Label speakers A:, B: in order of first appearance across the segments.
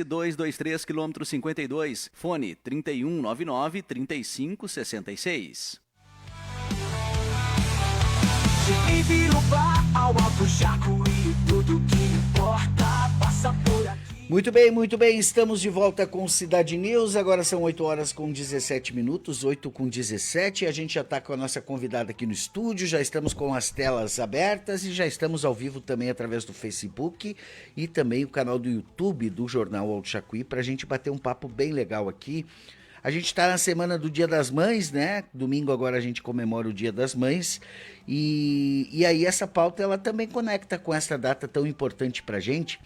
A: 223, quilômetro 52, fone 3199-3566.
B: De Birubá ao Alto Jacuí, tudo que importa passa por aqui.
C: Muito bem, estamos de volta com Cidade News, agora são 8 horas com 17 minutos, 8 com 17, a gente já está com a nossa convidada aqui no estúdio, já estamos com as telas abertas e já estamos ao vivo também através do Facebook e também o canal do YouTube do Jornal Alto Jacuí, para a gente bater um papo bem legal aqui. A gente está na semana do Dia das Mães, né? Domingo agora a gente comemora o Dia das Mães e aí essa pauta ela também conecta com essa data tão importante para a gente,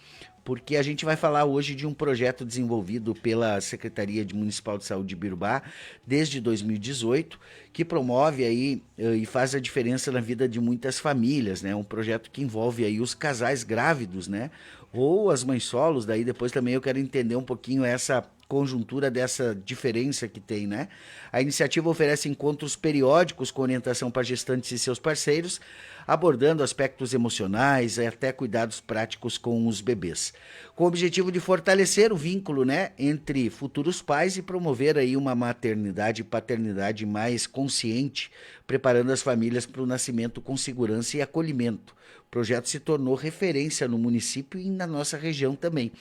C: porque a gente vai falar hoje de um projeto desenvolvido pela Secretaria Municipal de Saúde de Birubá desde 2018, que promove aí e faz a diferença na vida de muitas famílias, né? Um projeto que envolve aí os casais grávidos, né? Ou as mães solos, daí depois também eu quero entender um pouquinho essa conjuntura dessa diferença que tem, né? A iniciativa oferece encontros periódicos com orientação para gestantes e seus parceiros, abordando aspectos emocionais e até cuidados práticos com os bebês, com o objetivo de fortalecer o vínculo, né, entre futuros pais e promover aí uma maternidade e paternidade mais consciente, preparando as famílias para o nascimento com segurança e acolhimento. O projeto se tornou referência no município e na nossa região também.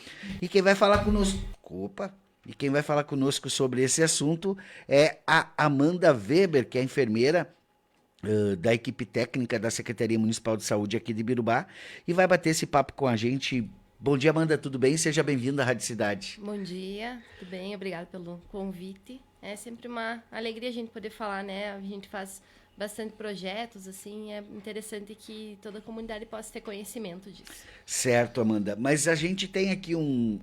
C: E quem vai falar conosco... E quem vai falar conosco sobre esse assunto é a Amanda Weber, que é enfermeira da equipe técnica da Secretaria Municipal de Saúde aqui de Birubá, e vai bater esse papo com a gente. Bom dia, Amanda, tudo bem? Seja bem-vinda à Rádio Cidade.
D: Bom dia, tudo bem? Obrigada pelo convite. É sempre uma alegria a gente poder falar, né? A gente faz bastante projetos, assim, é interessante que toda a comunidade possa ter conhecimento disso.
C: Certo, Amanda, mas a gente tem aqui um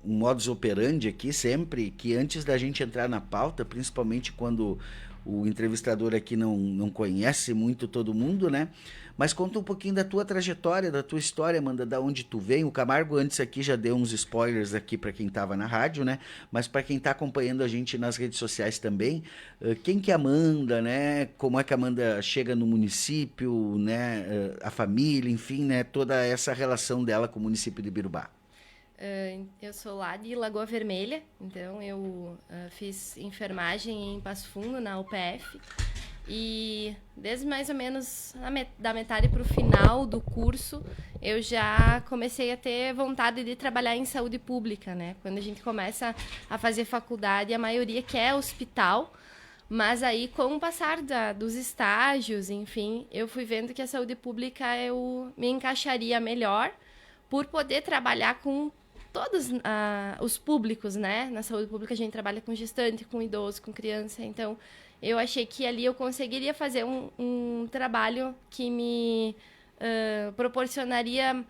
C: modus operandi aqui sempre, que antes da gente entrar na pauta, principalmente quando o entrevistador aqui não conhece muito todo mundo, né? Mas conta um pouquinho da tua trajetória, da tua história, Amanda, da onde tu vem. O Camargo antes aqui já deu uns spoilers aqui para quem estava na rádio, né? Mas para quem está acompanhando a gente nas redes sociais também, quem que é a Amanda, né? Como é que a Amanda chega no município, né? A família, enfim, né? Toda essa relação dela com o município de Birubá.
D: Eu sou lá de Lagoa Vermelha, então eu fiz enfermagem em Passo Fundo, na UPF, e desde mais ou menos da metade para o final do curso, eu já comecei a ter vontade de trabalhar em saúde pública, né? Quando a gente começa a fazer faculdade, a maioria quer hospital, mas aí com o passar dos estágios, enfim, eu fui vendo que a saúde pública eu me encaixaria melhor por poder trabalhar com todos os públicos, né? Na saúde pública a gente trabalha com gestante, com idoso, com criança. Então, eu achei que ali eu conseguiria fazer um trabalho que me proporcionaria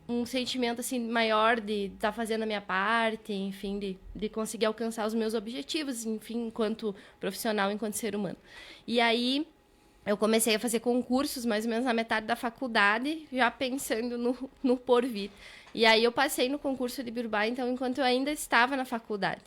D: um sentimento assim maior de estar fazendo a minha parte, enfim, de conseguir alcançar os meus objetivos, enfim, enquanto profissional, enquanto ser humano. E aí eu comecei a fazer concursos mais ou menos na metade da faculdade, já pensando no porvir. E aí eu passei no concurso de Birubá, então, enquanto eu ainda estava na faculdade.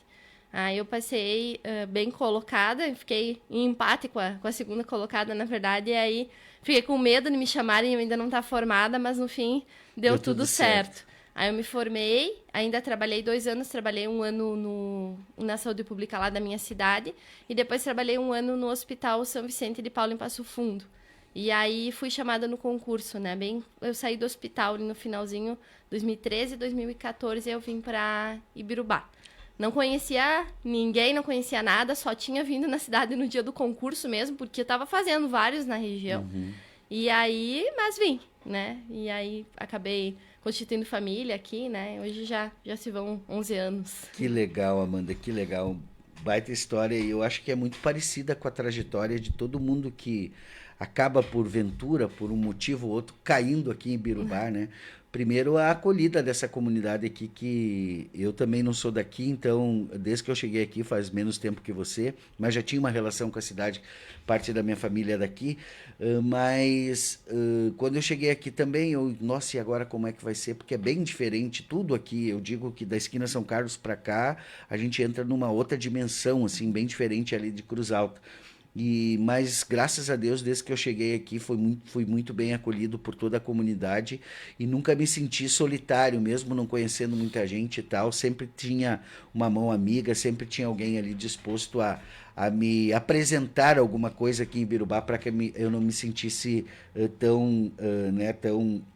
D: Aí eu passei bem colocada, fiquei em empate com a segunda colocada, na verdade, e aí fiquei com medo de me chamarem, eu ainda não estava formada, mas no fim deu tudo certo. Aí eu me formei, ainda trabalhei 2 anos, trabalhei 1 ano na saúde pública lá da minha cidade, e depois trabalhei 1 ano no Hospital São Vicente de Paulo, em Passo Fundo. E aí fui chamada no concurso, né? Eu saí do hospital ali no finalzinho, 2013, 2014, eu vim para Ibirubá. Não conhecia ninguém, não conhecia nada, só tinha vindo na cidade no dia do concurso mesmo, porque eu estava fazendo vários na região.
C: Uhum.
D: E aí, mas vim, né? E aí acabei constituindo família aqui, né? Hoje já se vão 11 anos.
C: Que legal, Amanda, que legal. Baita história, e eu acho que é muito parecida com a trajetória de todo mundo que acaba porventura, por um motivo ou outro, caindo aqui em Birubá, né? Primeiro, a acolhida dessa comunidade aqui, que eu também não sou daqui, então, desde que eu cheguei aqui, faz menos tempo que você, mas já tinha uma relação com a cidade, parte da minha família é daqui, mas quando eu cheguei aqui também, nossa, e agora como é que vai ser? Porque é bem diferente tudo aqui, eu digo que da esquina São Carlos para cá, a gente entra numa outra dimensão, assim, bem diferente ali de Cruz Alta. Mas graças a Deus, desde que eu cheguei aqui, fui muito bem acolhido por toda a comunidade e nunca me senti solitário, mesmo não conhecendo muita gente e tal. Sempre tinha uma mão amiga, sempre tinha alguém ali disposto a me apresentar alguma coisa aqui em Birubá para que eu não me sentisse tão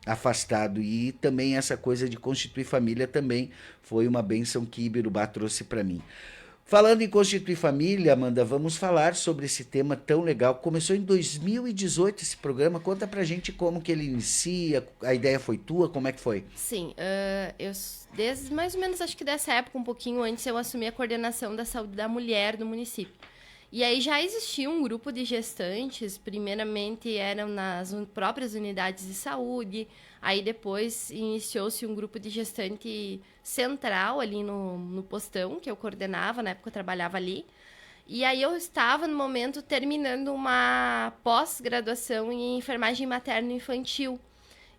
C: afastado. E também essa coisa de constituir família também foi uma bênção que Ibirubá trouxe para mim. Falando em constituir família, Amanda, vamos falar sobre esse tema tão legal. Começou em 2018 esse programa. Conta pra gente como que ele inicia, a ideia foi tua, como é que foi?
D: Sim, desde mais ou menos, acho que dessa época, um pouquinho antes, eu assumi a coordenação da saúde da mulher do município. E aí já existia um grupo de gestantes, primeiramente eram nas próprias unidades de saúde, aí depois iniciou-se um grupo de gestante central ali no postão, que eu coordenava, na época eu trabalhava ali. E aí eu estava, no momento, terminando uma pós-graduação em enfermagem materno-infantil.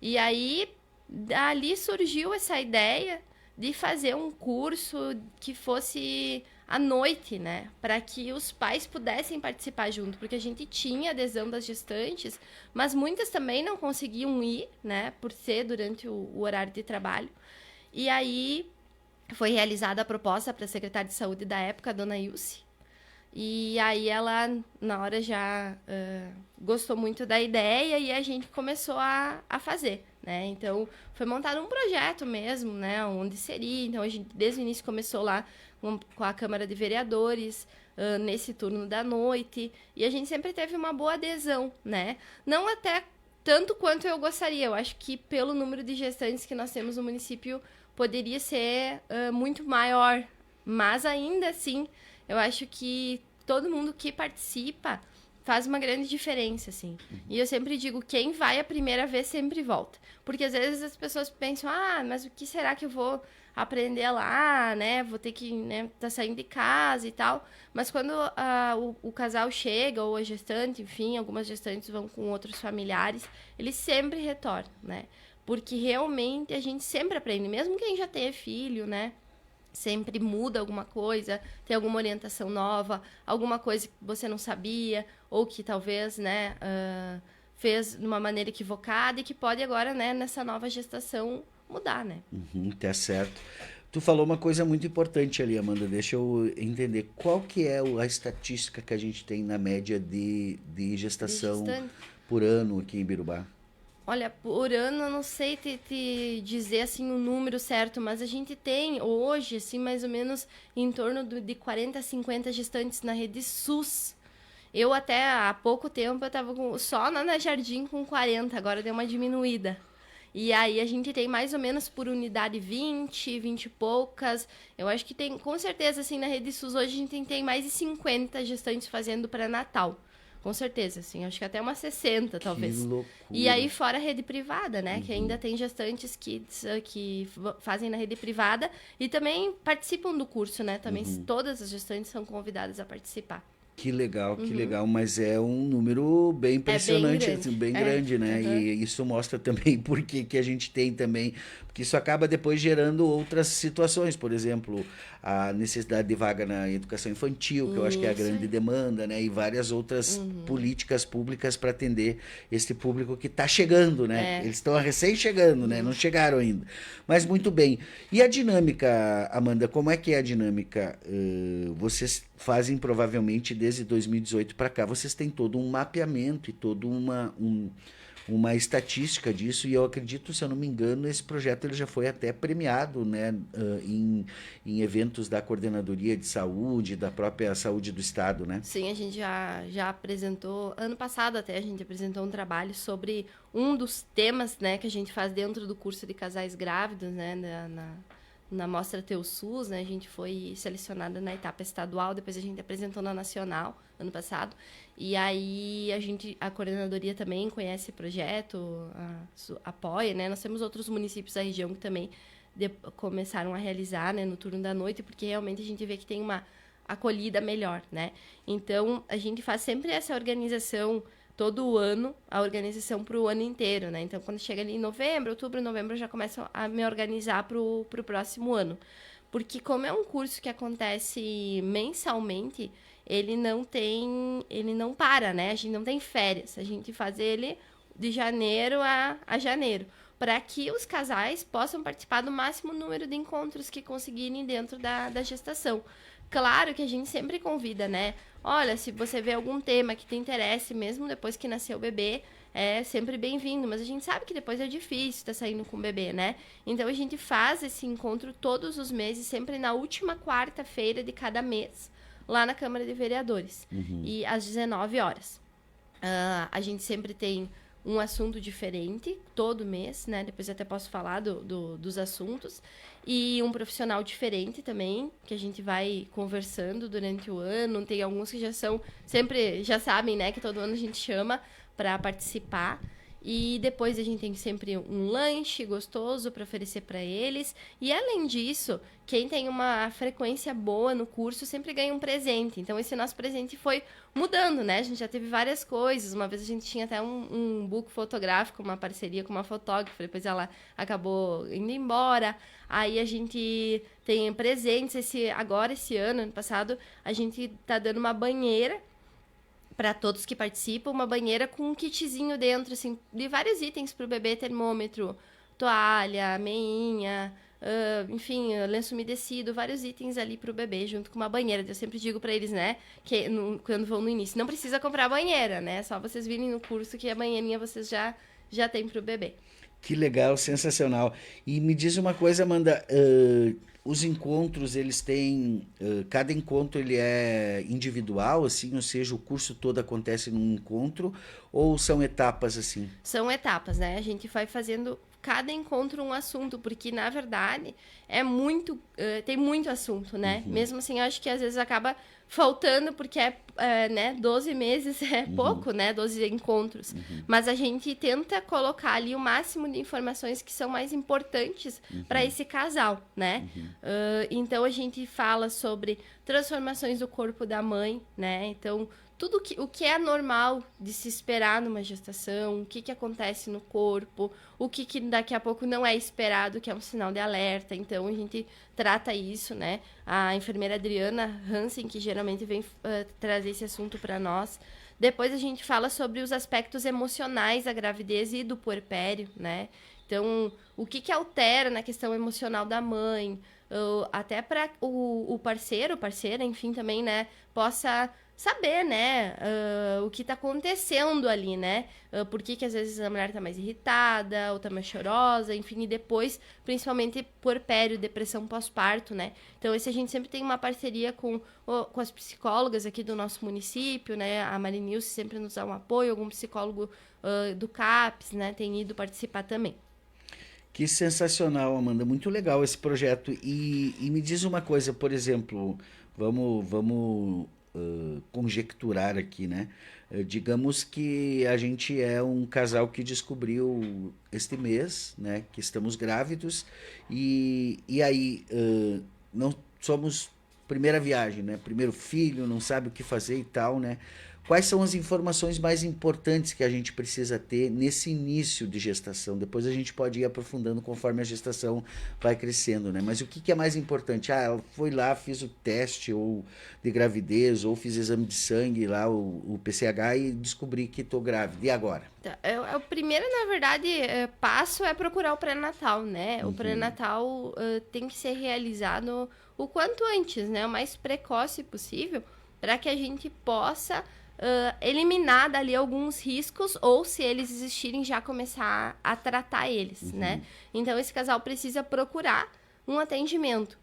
D: E aí, dali surgiu essa ideia de fazer um curso que fosse à noite, né? Para que os pais pudessem participar junto, porque a gente tinha adesão das gestantes, mas muitas também não conseguiam ir, né? Por ser durante o horário de trabalho. E aí foi realizada a proposta para a secretária de saúde da época, a dona Ilse. E aí ela, na hora, já gostou muito da ideia e a gente começou a fazer, né? Então, foi montado um projeto mesmo, né? Onde seria. Então, a gente, desde o início, começou lá com a Câmara de Vereadores, nesse turno da noite. E a gente sempre teve uma boa adesão, né? Não até tanto quanto eu gostaria. Eu acho que pelo número de gestantes que nós temos no município, poderia ser muito maior. Mas, ainda assim, eu acho que todo mundo que participa faz uma grande diferença, assim. E eu sempre digo, quem vai a primeira vez sempre volta. Porque às vezes as pessoas pensam, mas o que será que eu vou aprender lá, né? Vou ter que, né, tá saindo de casa e tal. Mas quando o casal chega, ou a gestante, enfim, algumas gestantes vão com outros familiares, eles sempre retornam, né? Porque realmente a gente sempre aprende, mesmo quem já tem filho, né? Sempre muda alguma coisa, tem alguma orientação nova, alguma coisa que você não sabia, ou que talvez, né, fez de uma maneira equivocada e que pode agora, né, nessa nova gestação, mudar, né?
C: Tá certo. Tu falou uma coisa muito importante ali, Amanda, deixa eu entender. Qual que é a estatística que a gente tem na média de gestação por ano aqui em Birubá?
D: Olha, por ano eu não sei te dizer assim o número certo, mas a gente tem hoje, assim, mais ou menos em torno de 40 a 50 gestantes na rede SUS. Eu até há pouco tempo eu estava só na Jardim com 40, agora deu uma diminuída. E aí a gente tem mais ou menos por unidade 20 e poucas. Eu acho que tem, com certeza, assim, na rede SUS hoje a gente tem mais de 50 gestantes fazendo pré-natal. Com certeza, assim, acho que até umas 60, talvez.
C: Que loucura.
D: E aí fora a rede privada, né? Que ainda tem gestantes que fazem na rede privada e também participam do curso, né? Também todas as gestantes são convidadas a participar.
C: Que legal, mas é um número bem impressionante, bem grande, né? E isso mostra também por que a gente tem também, porque isso acaba depois gerando outras situações, por exemplo, a necessidade de vaga na educação infantil, que eu acho que é a grande demanda, né? E várias outras políticas públicas para atender esse público que está chegando, né? Eles estão recém chegando, né? Não chegaram ainda. Mas muito bem. E a dinâmica, Amanda, como é que é a dinâmica? Vocês fazem provavelmente desde 2018 para cá, vocês têm todo um mapeamento e toda uma estatística disso, e eu acredito, se eu não me engano, esse projeto ele já foi até premiado, né, em eventos da Coordenadoria de Saúde, da própria Saúde do Estado, né?
D: Sim, a gente já apresentou, ano passado até a gente apresentou um trabalho sobre um dos temas, né, que a gente faz dentro do curso de casais grávidos, né, na Mostra Teu SUS, né? A gente foi selecionada na etapa estadual, depois a gente apresentou na nacional, ano passado. E aí a coordenadoria também conhece o projeto, apoia, né? Nós temos outros municípios da região que também começaram a realizar, né, no turno da noite, porque realmente a gente vê que tem uma acolhida melhor, né? Então, a gente faz sempre essa organização todo ano, a organização para o ano inteiro, né? Então, quando chega ali em novembro, outubro, novembro, eu já começo a me organizar para o próximo ano. Porque como é um curso que acontece mensalmente, ele não para, né? A gente não tem férias, a gente faz ele de janeiro a janeiro, para que os casais possam participar do máximo número de encontros que conseguirem dentro da gestação. Claro que a gente sempre convida, né? Olha, se você vê algum tema que te interesse, mesmo depois que nasceu o bebê, é sempre bem-vindo, mas a gente sabe que depois é difícil estar saindo com o bebê, né? Então a gente faz esse encontro todos os meses, sempre na última quarta-feira de cada mês, lá na Câmara de Vereadores, e às 19 horas. A gente sempre tem um assunto diferente todo mês, né? Depois eu até posso falar dos assuntos. E um profissional diferente também, que a gente vai conversando durante o ano. Tem alguns que já sabem, né? Que todo ano a gente chama para participar. E depois a gente tem sempre um lanche gostoso para oferecer para eles. E além disso, quem tem uma frequência boa no curso sempre ganha um presente. Então esse nosso presente foi mudando, né? A gente já teve várias coisas. Uma vez a gente tinha até um book fotográfico, uma parceria com uma fotógrafa. Depois ela acabou indo embora. Aí a gente tem presentes. Esse ano passado, a gente tá dando uma banheira para todos que participam, uma banheira com um kitzinho dentro, assim, de vários itens para o bebê: termômetro, toalha, meinha, enfim, lenço umedecido, vários itens ali para o bebê, junto com uma banheira. Eu sempre digo para eles, né, que quando vão no início, não precisa comprar banheira, né, só vocês virem no curso que a banheirinha vocês já tem para o bebê.
C: Que legal, sensacional. E me diz uma coisa, Amanda, os encontros, eles têm... cada encontro ele é individual, assim, ou seja, o curso todo acontece num encontro, ou são etapas, assim?
D: São etapas, né? A gente vai fazendo cada encontro um assunto, porque, na verdade, tem muito assunto, né? Mesmo assim, eu acho que às vezes acaba faltando, porque né, 12 meses é pouco, né? 12 encontros. Mas a gente tenta colocar ali o máximo de informações que são mais importantes para esse casal, né? Então, a gente fala sobre transformações do corpo da mãe, né? Então, o que é normal de se esperar numa gestação, o que acontece no corpo, o que daqui a pouco não é esperado, que é um sinal de alerta. Então, a gente trata isso, né? A enfermeira Adriana Hansen, que geralmente vem trazer esse assunto para nós. Depois, a gente fala sobre os aspectos emocionais da gravidez e do puerpério, né? Então, o que altera na questão emocional da mãe, até para o parceiro, parceira, enfim, também, né, possa saber, né, o que está acontecendo ali, né, por que às vezes a mulher está mais irritada, ou está mais chorosa, enfim, e depois, principalmente, puerpério, depressão pós-parto, né. Então, a gente sempre tem uma parceria com as psicólogas aqui do nosso município, né, a Marinilce sempre nos dá um apoio, algum psicólogo do CAPS, né, tem ido participar também.
C: Que sensacional, Amanda, muito legal esse projeto. E me diz uma coisa, por exemplo, vamos conjecturar aqui, né? Digamos que a gente é um casal que descobriu este mês, né, que estamos grávidos, e aí não somos primeira viagem, né? Primeiro filho, não sabe o que fazer e tal, né? Quais são as informações mais importantes que a gente precisa ter nesse início de gestação? Depois a gente pode ir aprofundando conforme a gestação vai crescendo, né? Mas o que é mais importante? Ela foi lá, fiz o teste ou de gravidez, ou fiz exame de sangue lá, o PCH, e descobri que estou grávida. E agora?
D: O primeiro, na verdade, passo é procurar o pré-natal, né? O pré-natal tem que ser realizado o quanto antes, né? O mais precoce possível, para que a gente possa eliminar dali alguns riscos, ou se eles existirem, já começar a tratar eles, né? Então, esse casal precisa procurar um atendimento.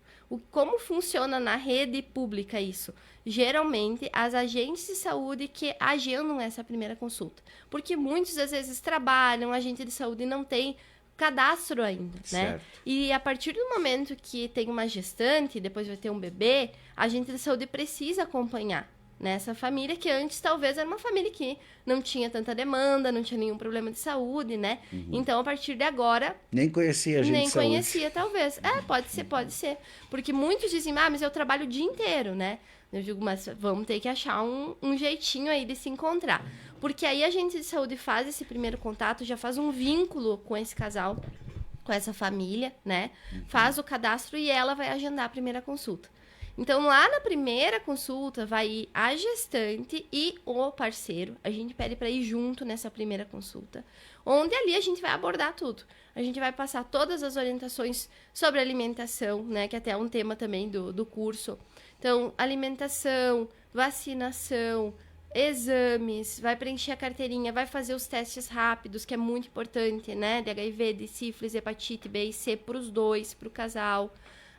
D: Como funciona na rede pública isso? Geralmente, as agentes de saúde que agendam essa primeira consulta. Porque muitos, às vezes, trabalham, agente de saúde não tem cadastro ainda, né? E a partir do momento que tem uma gestante, depois vai ter um bebê, a agente de saúde precisa acompanhar nessa família, que antes talvez era uma família que não tinha tanta demanda, não tinha nenhum problema de saúde, né? Então, a partir de agora...
C: Nem conhecia a gente
D: Nem
C: de saúde.
D: conhecia, talvez. Pode ser. Porque muitos dizem, mas eu trabalho o dia inteiro, né? Eu digo, mas vamos ter que achar um jeitinho aí de se encontrar. Porque aí a agente de saúde faz esse primeiro contato, já faz um vínculo com esse casal, com essa família, né? Faz o cadastro e ela vai agendar a primeira consulta. Então, lá na primeira consulta, vai ir a gestante e o parceiro. A gente pede para ir junto nessa primeira consulta, onde ali a gente vai abordar tudo. A gente vai passar todas as orientações sobre alimentação, né? Que até é um tema também do curso. Então, alimentação, vacinação, exames, vai preencher a carteirinha, vai fazer os testes rápidos, que é muito importante, né? De HIV, de sífilis, hepatite B e C para os dois, para o casal.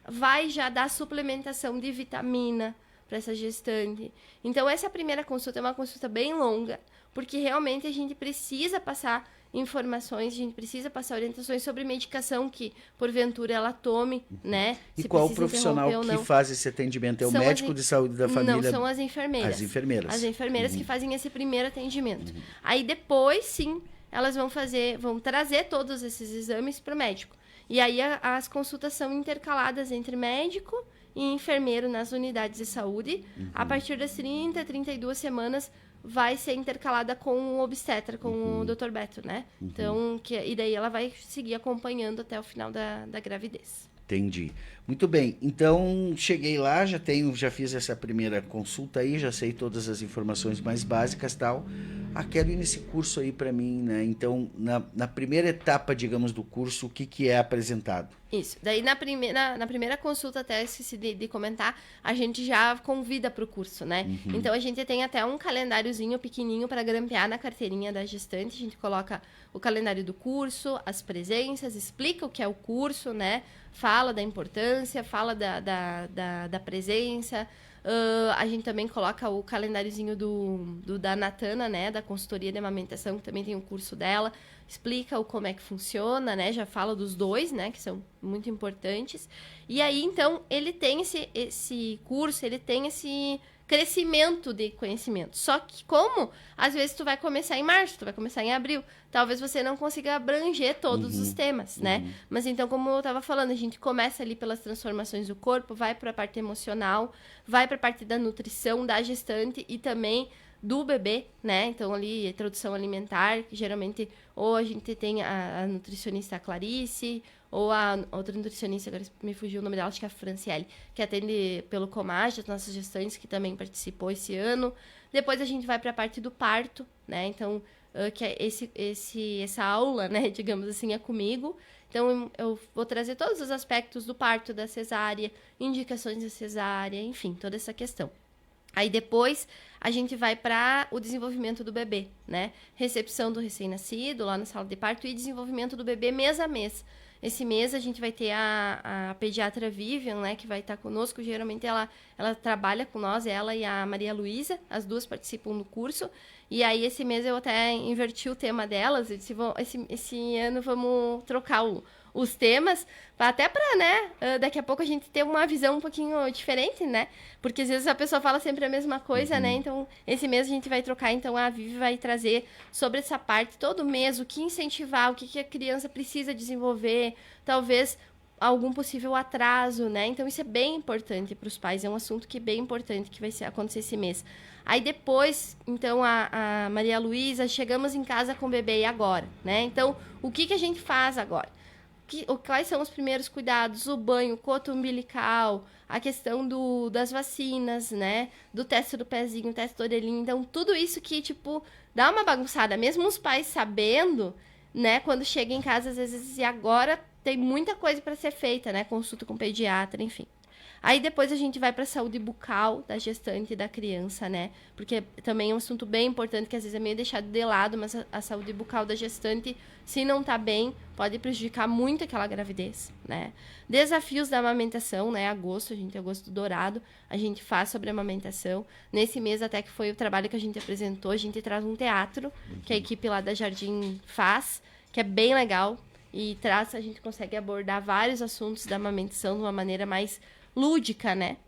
D: Vai já dar suplementação de vitamina para essa gestante. Então, essa primeira consulta é uma consulta bem longa, porque realmente a gente precisa passar informações, a gente precisa passar orientações sobre medicação que, porventura, ela tome, né?
C: E
D: se
C: qual o
D: precisa
C: profissional
D: interromper ou
C: que
D: não.
C: faz esse atendimento? É o
D: São
C: médico de saúde da família?
D: Não, são as enfermeiras.
C: As enfermeiras.
D: As enfermeiras que fazem esse primeiro atendimento. Aí depois, sim, elas vão trazer todos esses exames para o médico. E aí as consultas são intercaladas entre médico e enfermeiro nas unidades de saúde. A partir das 32 semanas vai ser intercalada com o obstetra, com o Dr. Beto, né? Então, e daí ela vai seguir acompanhando até o final da gravidez.
C: Entendi. Muito bem. Então, cheguei lá, já fiz essa primeira consulta aí, já sei todas as informações mais básicas e tal. Quero ir nesse curso aí para mim, né? Então, na primeira etapa, digamos, do curso, o que é apresentado?
D: Isso. Daí, na primeira consulta, até esqueci de comentar, a gente já convida para o curso, né? Então, a gente tem até um calendáriozinho pequenininho para grampear na carteirinha da gestante. A gente coloca o calendário do curso, as presenças, explica o que é o curso, né? Fala da importância, fala da presença. A gente também coloca o calendáriozinho da Natana, né? Da consultoria de amamentação, que também tem o curso dela. Explica como é que funciona, né? Já fala dos dois, né? Que são muito importantes. E aí, então, ele tem esse curso, ele tem esse crescimento de conhecimento. Só que como, às vezes, tu vai começar em março, tu vai começar em abril, talvez você não consiga abranger todos os temas, né? Mas então, como eu estava falando, a gente começa ali pelas transformações do corpo, vai para a parte emocional, vai para a parte da nutrição da gestante e também do bebê, né? Então, ali, introdução alimentar, que geralmente ou a gente tem a nutricionista Clarice, ou a outra nutricionista, agora me fugiu o nome dela, acho que é a Franciele, que atende pelo Comage, as nossas gestantes, que também participou esse ano. Depois a gente vai para a parte do parto, né? Então, que é essa aula, né, digamos assim, é comigo. Então, eu vou trazer todos os aspectos do parto, da cesárea, indicações da cesárea, enfim, toda essa questão. Aí depois a gente vai para o desenvolvimento do bebê, né? Recepção do recém-nascido lá na sala de parto e desenvolvimento do bebê mês a mês. Esse mês a gente vai ter a pediatra Vivian, né, que vai estar conosco. Geralmente ela trabalha com nós, ela e a Maria Luísa, as duas participam do curso. E aí esse mês eu até inverti o tema delas. Eu disse, esse ano vamos trocar os temas, até para, né, daqui a pouco a gente ter uma visão um pouquinho diferente, né? Porque às vezes a pessoa fala sempre a mesma coisa, né? Então, esse mês a gente vai trocar, então a Vivi vai trazer sobre essa parte todo mês, o que incentivar, o que a criança precisa desenvolver, talvez algum possível atraso, né? Então, isso é bem importante para os pais, é um assunto que é bem importante que vai acontecer esse mês. Aí depois, então, a Maria Luísa, chegamos em casa com o bebê e agora, né? Então, o que a gente faz agora? Quais são os primeiros cuidados? O banho, o coto umbilical, a questão das vacinas, né? Do teste do pezinho, o teste da orelhinha. Então, tudo isso que, tipo, dá uma bagunçada. Mesmo os pais sabendo, né? Quando chega em casa, às vezes, e agora tem muita coisa para ser feita, né? Consulta com pediatra, enfim. Aí depois a gente vai para a saúde bucal da gestante e da criança, né? Porque também é um assunto bem importante que às vezes é meio deixado de lado, mas a saúde bucal da gestante, se não tá bem, pode prejudicar muito aquela gravidez, né? Desafios da amamentação, né? Agosto dourado, a gente faz sobre amamentação. Nesse mês até que foi o trabalho que a gente apresentou, a gente traz um teatro que a equipe lá da Jardim faz, que é bem legal e a gente consegue abordar vários assuntos da amamentação de uma maneira mais lúdica, né?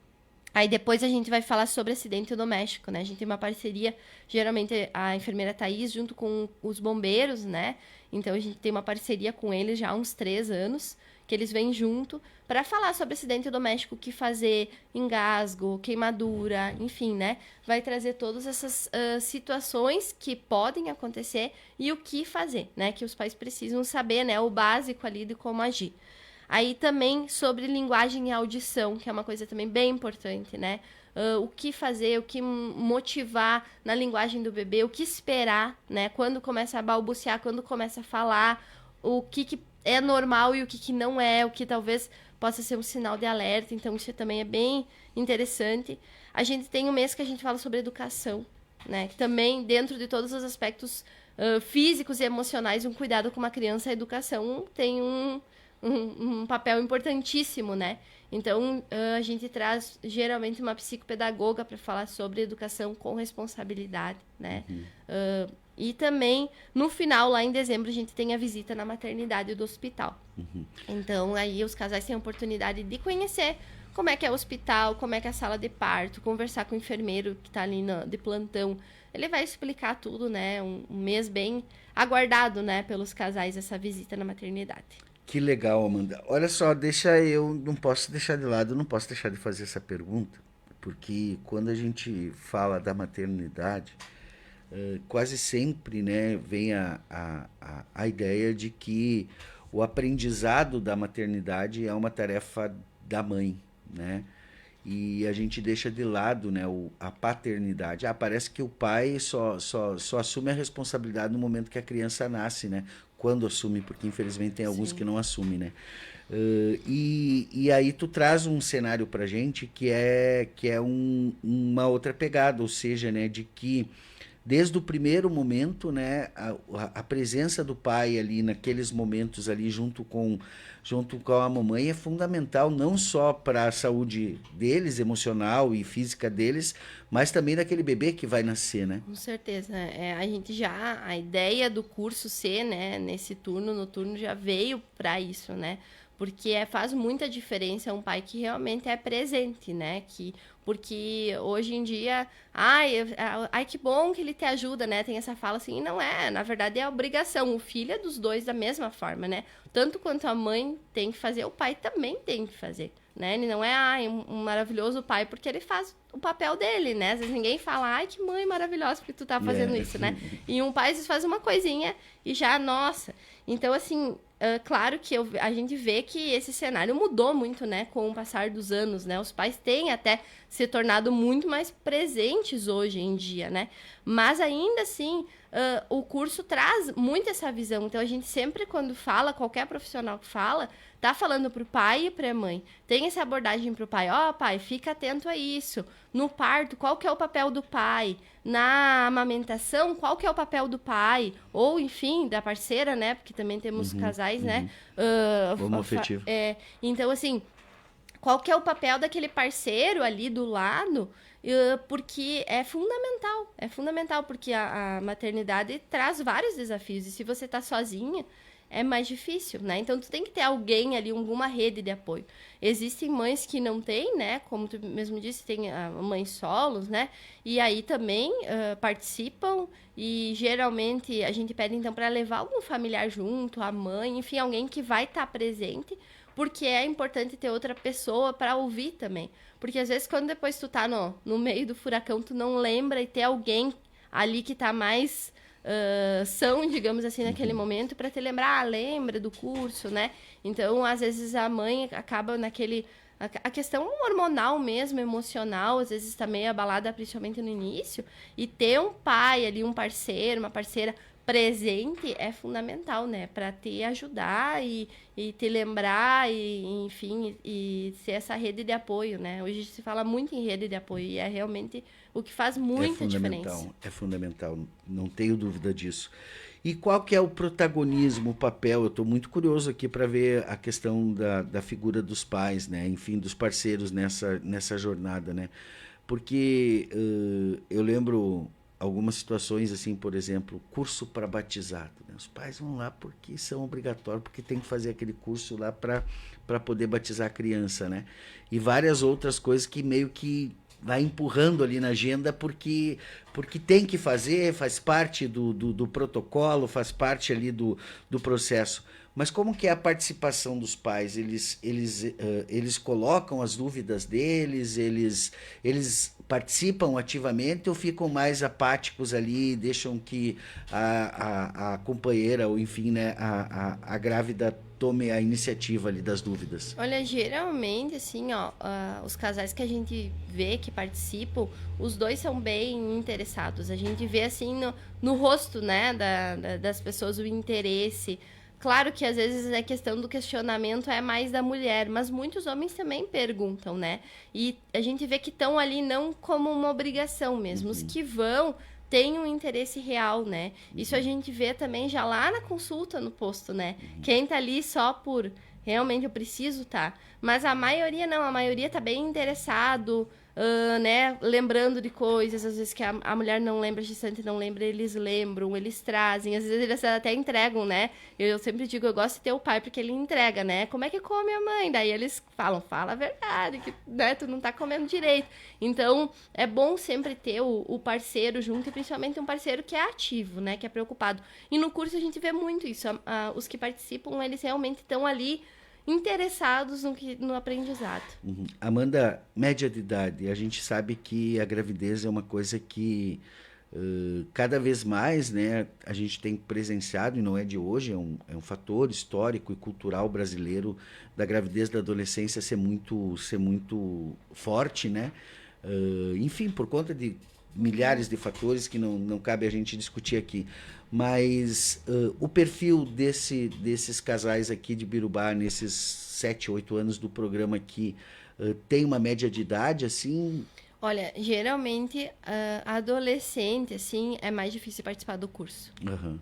D: Aí depois a gente vai falar sobre acidente doméstico, né? A gente tem uma parceria, geralmente a enfermeira Thaís junto com os bombeiros, né? Então a gente tem uma parceria com eles já há uns 3 anos, que eles vêm junto para falar sobre acidente doméstico, o que fazer, engasgo, queimadura, enfim, né? Vai trazer todas essas situações que podem acontecer e o que fazer, né? Que os pais precisam saber, né? O básico ali de como agir. Aí também sobre linguagem e audição, que é uma coisa também bem importante, né? O que fazer, o que motivar na linguagem do bebê, o que esperar, né? Quando começa a balbuciar, quando começa a falar, o que é normal e o que não é, o que talvez possa ser um sinal de alerta. Então, isso também é bem interessante. A gente tem um mês que a gente fala sobre educação, né? Que também, dentro de todos os aspectos físicos e emocionais, um cuidado com uma criança, a educação tem um papel importantíssimo, né? Então, a gente traz, geralmente, uma psicopedagoga para falar sobre educação com responsabilidade, né? E também, no final, lá em dezembro, a gente tem a visita na maternidade do hospital. Então, aí os casais têm a oportunidade de conhecer como é que é o hospital, como é que é a sala de parto, conversar com o enfermeiro que está ali de plantão. Ele vai explicar tudo, né? Um mês bem aguardado, né, pelos casais, essa visita na maternidade.
C: Que legal, Amanda. Olha só, eu não posso deixar de lado, eu não posso deixar de fazer essa pergunta, porque quando a gente fala da maternidade, quase sempre, né, vem a ideia de que o aprendizado da maternidade é uma tarefa da mãe, né? E a gente deixa de lado, né, a paternidade. Parece que o pai só assume a responsabilidade no momento que a criança nasce, né? Quando assume, porque infelizmente tem alguns que não assumem, né? E aí tu traz um cenário pra gente que é uma outra pegada, ou seja, né, de que desde o primeiro momento, né, a presença do pai ali naqueles momentos ali junto com a mamãe é fundamental, não só para a saúde deles, emocional e física deles, mas também daquele bebê que vai nascer, né?
D: Com certeza. A ideia do curso C, né, nesse turno noturno já veio para isso, né? Porque faz muita diferença um pai que realmente é presente, né? Porque hoje em dia, ai, que bom que ele te ajuda, né? Tem essa fala assim, e não é, na verdade é obrigação. O filho é dos dois da mesma forma, né? Tanto quanto a mãe tem que fazer, o pai também tem que fazer, né? Ele não é um maravilhoso pai porque ele faz o papel dele, né? Às vezes ninguém fala, ai, que mãe maravilhosa porque tu tá fazendo isso, né? E um pai às vezes faz uma coisinha e já, nossa. Então, assim, claro que a gente vê que esse cenário mudou muito, né? Com o passar dos anos, né? Os pais têm até se tornado muito mais presentes hoje em dia, né? Mas ainda assim, o curso traz muito essa visão. Então, a gente sempre, quando fala, qualquer profissional que fala, tá falando pro pai e pra mãe. Tem essa abordagem pro pai. Pai, fica atento a isso. No parto, qual que é o papel do pai? Na amamentação, qual que é o papel do pai? Ou, enfim, da parceira, né? Porque também temos casais, né?
C: Homoafetivo.
D: Então, assim, qual que é o papel daquele parceiro ali do lado? Porque é fundamental, porque a maternidade traz vários desafios. E se você tá sozinha, é mais difícil, né? Então, tu tem que ter alguém ali, alguma rede de apoio. Existem mães que não têm, né? Como tu mesmo disse, tem mães solos, né? E aí também participam e geralmente a gente pede, então, para levar algum familiar junto, a mãe, enfim, alguém que vai estar presente, porque é importante ter outra pessoa para ouvir também. Porque às vezes, quando depois tu tá no meio do furacão, tu não lembra e ter alguém ali que tá mais... são, digamos assim, naquele momento, para te lembrar, lembra do curso, né? Então, às vezes, a mãe acaba naquele... A questão hormonal mesmo, emocional, às vezes está meio abalada, principalmente no início, e ter um pai ali, um parceiro, uma parceira presente é fundamental, né? Para te ajudar e te lembrar, enfim, e ser essa rede de apoio, né? Hoje se fala muito em rede de apoio e é realmente o que faz muita diferença.
C: É fundamental, não tenho dúvida disso. E qual que é o protagonismo, o papel? Eu estou muito curioso aqui para ver a questão da figura dos pais, né? Enfim, dos parceiros nessa jornada, né? Porque eu lembro algumas situações, assim, por exemplo, curso para batizado, né? Os pais vão lá porque são obrigatórios, porque tem que fazer aquele curso lá para poder batizar a criança, né? E várias outras coisas que meio que vai empurrando ali na agenda porque tem que fazer, faz parte do protocolo, faz parte ali do processo. Mas como que é a participação dos pais? Eles colocam as dúvidas deles, eles participam ativamente ou ficam mais apáticos ali, deixam que a companheira, ou enfim, né, a grávida tome a iniciativa ali das dúvidas?
D: Olha, geralmente, assim, ó, os casais que a gente vê que participam, os dois são bem interessados. A gente vê, assim, no rosto, né, das pessoas o interesse. Claro que, às vezes, a questão do questionamento é mais da mulher, mas muitos homens também perguntam, né? E a gente vê que estão ali não como uma obrigação mesmo. Os que vão têm um interesse real, né? Isso a gente vê também já lá na consulta no posto, né? Quem tá ali só por realmente eu preciso tá, mas a maioria não, a maioria tá bem interessado, né? Lembrando de coisas, às vezes que a mulher não lembra, a gestante não lembra, eles lembram, eles trazem, às vezes eles até entregam, né? Eu sempre digo, eu gosto de ter o pai porque ele entrega, né? Como é que come a mãe? Daí eles falam, fala a verdade, que, né, tu não tá comendo direito. Então, é bom sempre ter o parceiro junto, e principalmente um parceiro que é ativo, né? Que é preocupado. E no curso a gente vê muito isso. Os que participam, eles realmente estão ali interessados no aprendizado.
C: Amanda, média de idade, a gente sabe que a gravidez é uma coisa que cada vez mais, né, a gente tem presenciado, e não é de hoje, é um fator histórico e cultural brasileiro da gravidez da adolescência ser muito forte, né? Enfim, por conta de milhares de fatores que não cabe a gente discutir aqui. Mas o perfil desses casais aqui de Birubá, nesses 7, 8 anos do programa aqui, tem uma média de idade, assim?
D: Olha, geralmente, adolescente, assim, é mais difícil participar do curso.
C: Uhum.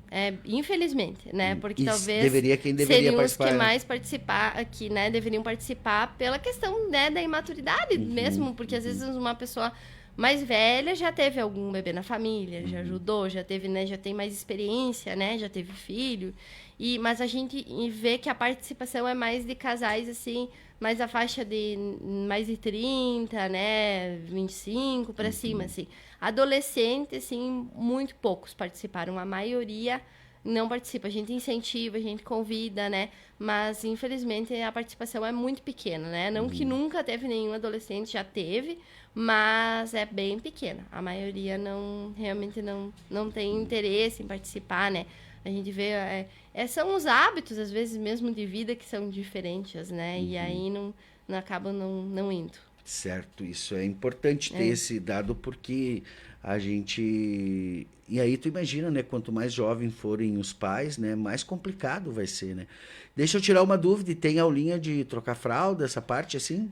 D: Infelizmente, né? Porque
C: E
D: talvez
C: quem deveria
D: seriam
C: participar,
D: os que
C: né?
D: mais participar aqui, né? Deveriam participar pela questão, né, da imaturidade mesmo, porque às vezes uma pessoa mais velha já teve algum bebê na família, já ajudou, já teve, né, já tem mais experiência, né, já teve filho. Mas a gente vê que a participação é mais de casais, assim, mais a faixa de mais de 30, né, 25 para cima, assim. Adolescente, assim, muito poucos participaram. A maioria não participa. A gente incentiva, a gente convida, né? Mas, infelizmente, a participação é muito pequena, né? Não que nunca teve nenhum adolescente, já teve, mas é bem pequena. A maioria realmente não tem interesse em participar, né? A gente vê... são os hábitos, às vezes, mesmo de vida, que são diferentes, né? E aí acabam não indo.
C: Certo, isso é importante ter esse dado, porque a gente... E aí tu imagina, né? Quanto mais jovem forem os pais, né? Mais complicado vai ser, né? Deixa eu tirar uma dúvida, e tem aulinha de trocar fralda, essa parte assim?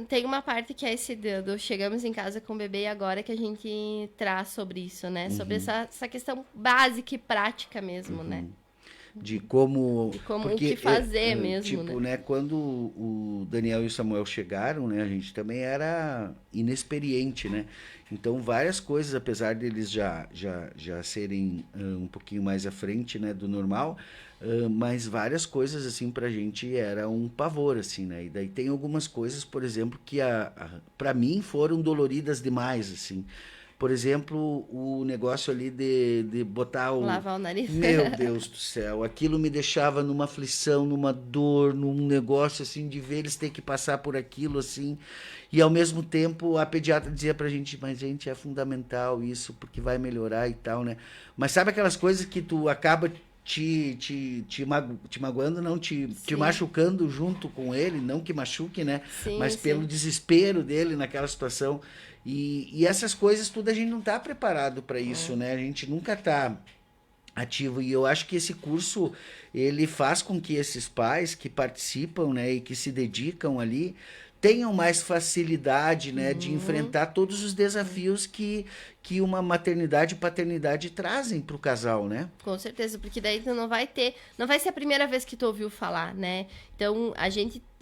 D: Tem uma parte que é esse do chegamos em casa com o bebê agora, que a gente traz sobre isso, né? Sobre essa questão básica e prática mesmo, né?
C: De como...
D: O que fazer mesmo,
C: tipo,
D: né?
C: Quando o Daniel e o Samuel chegaram, né? A gente também era inexperiente, né? Então, várias coisas, apesar deles já serem um pouquinho mais à frente, né, do normal, mas várias coisas, assim, pra gente era um pavor, assim, né? E daí tem algumas coisas, por exemplo, que pra mim foram doloridas demais, assim. Por exemplo, o negócio ali de botar o...
D: Lavar o nariz.
C: Meu Deus do céu, aquilo me deixava numa aflição, numa dor, num negócio assim de ver eles ter que passar por aquilo assim. E ao mesmo tempo a pediatra dizia pra gente, mas gente, é fundamental isso, porque vai melhorar e tal, né? Mas sabe aquelas coisas que tu acaba te magoando, não, te machucando junto com ele, não que machuque, né?
D: Sim,
C: mas pelo desespero dele naquela situação. E essas coisas tudo a gente não está preparado para isso, né? A gente nunca está ativo. E eu acho que esse curso, ele faz com que esses pais que participam, né, e que se dedicam ali, tenham mais facilidade, né, de enfrentar todos os desafios que uma maternidade e paternidade trazem para o casal, né?
D: Com certeza, porque daí tu não vai ser a primeira vez que tu ouviu falar, né? Então,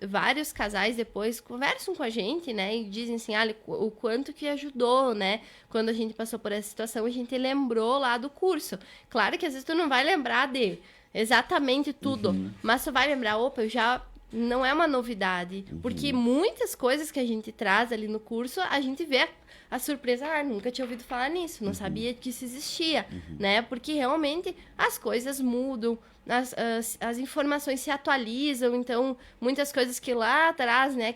D: vários casais depois conversam com a gente, né? E dizem assim, o quanto que ajudou, né? Quando a gente passou por essa situação, a gente lembrou lá do curso. Claro que às vezes tu não vai lembrar de exatamente tudo, mas tu vai lembrar, não é uma novidade, porque muitas coisas que a gente traz ali no curso, a gente vê a surpresa, nunca tinha ouvido falar nisso, não sabia que isso existia, né? Porque realmente as coisas mudam, as informações se atualizam, então muitas coisas que lá atrás, né,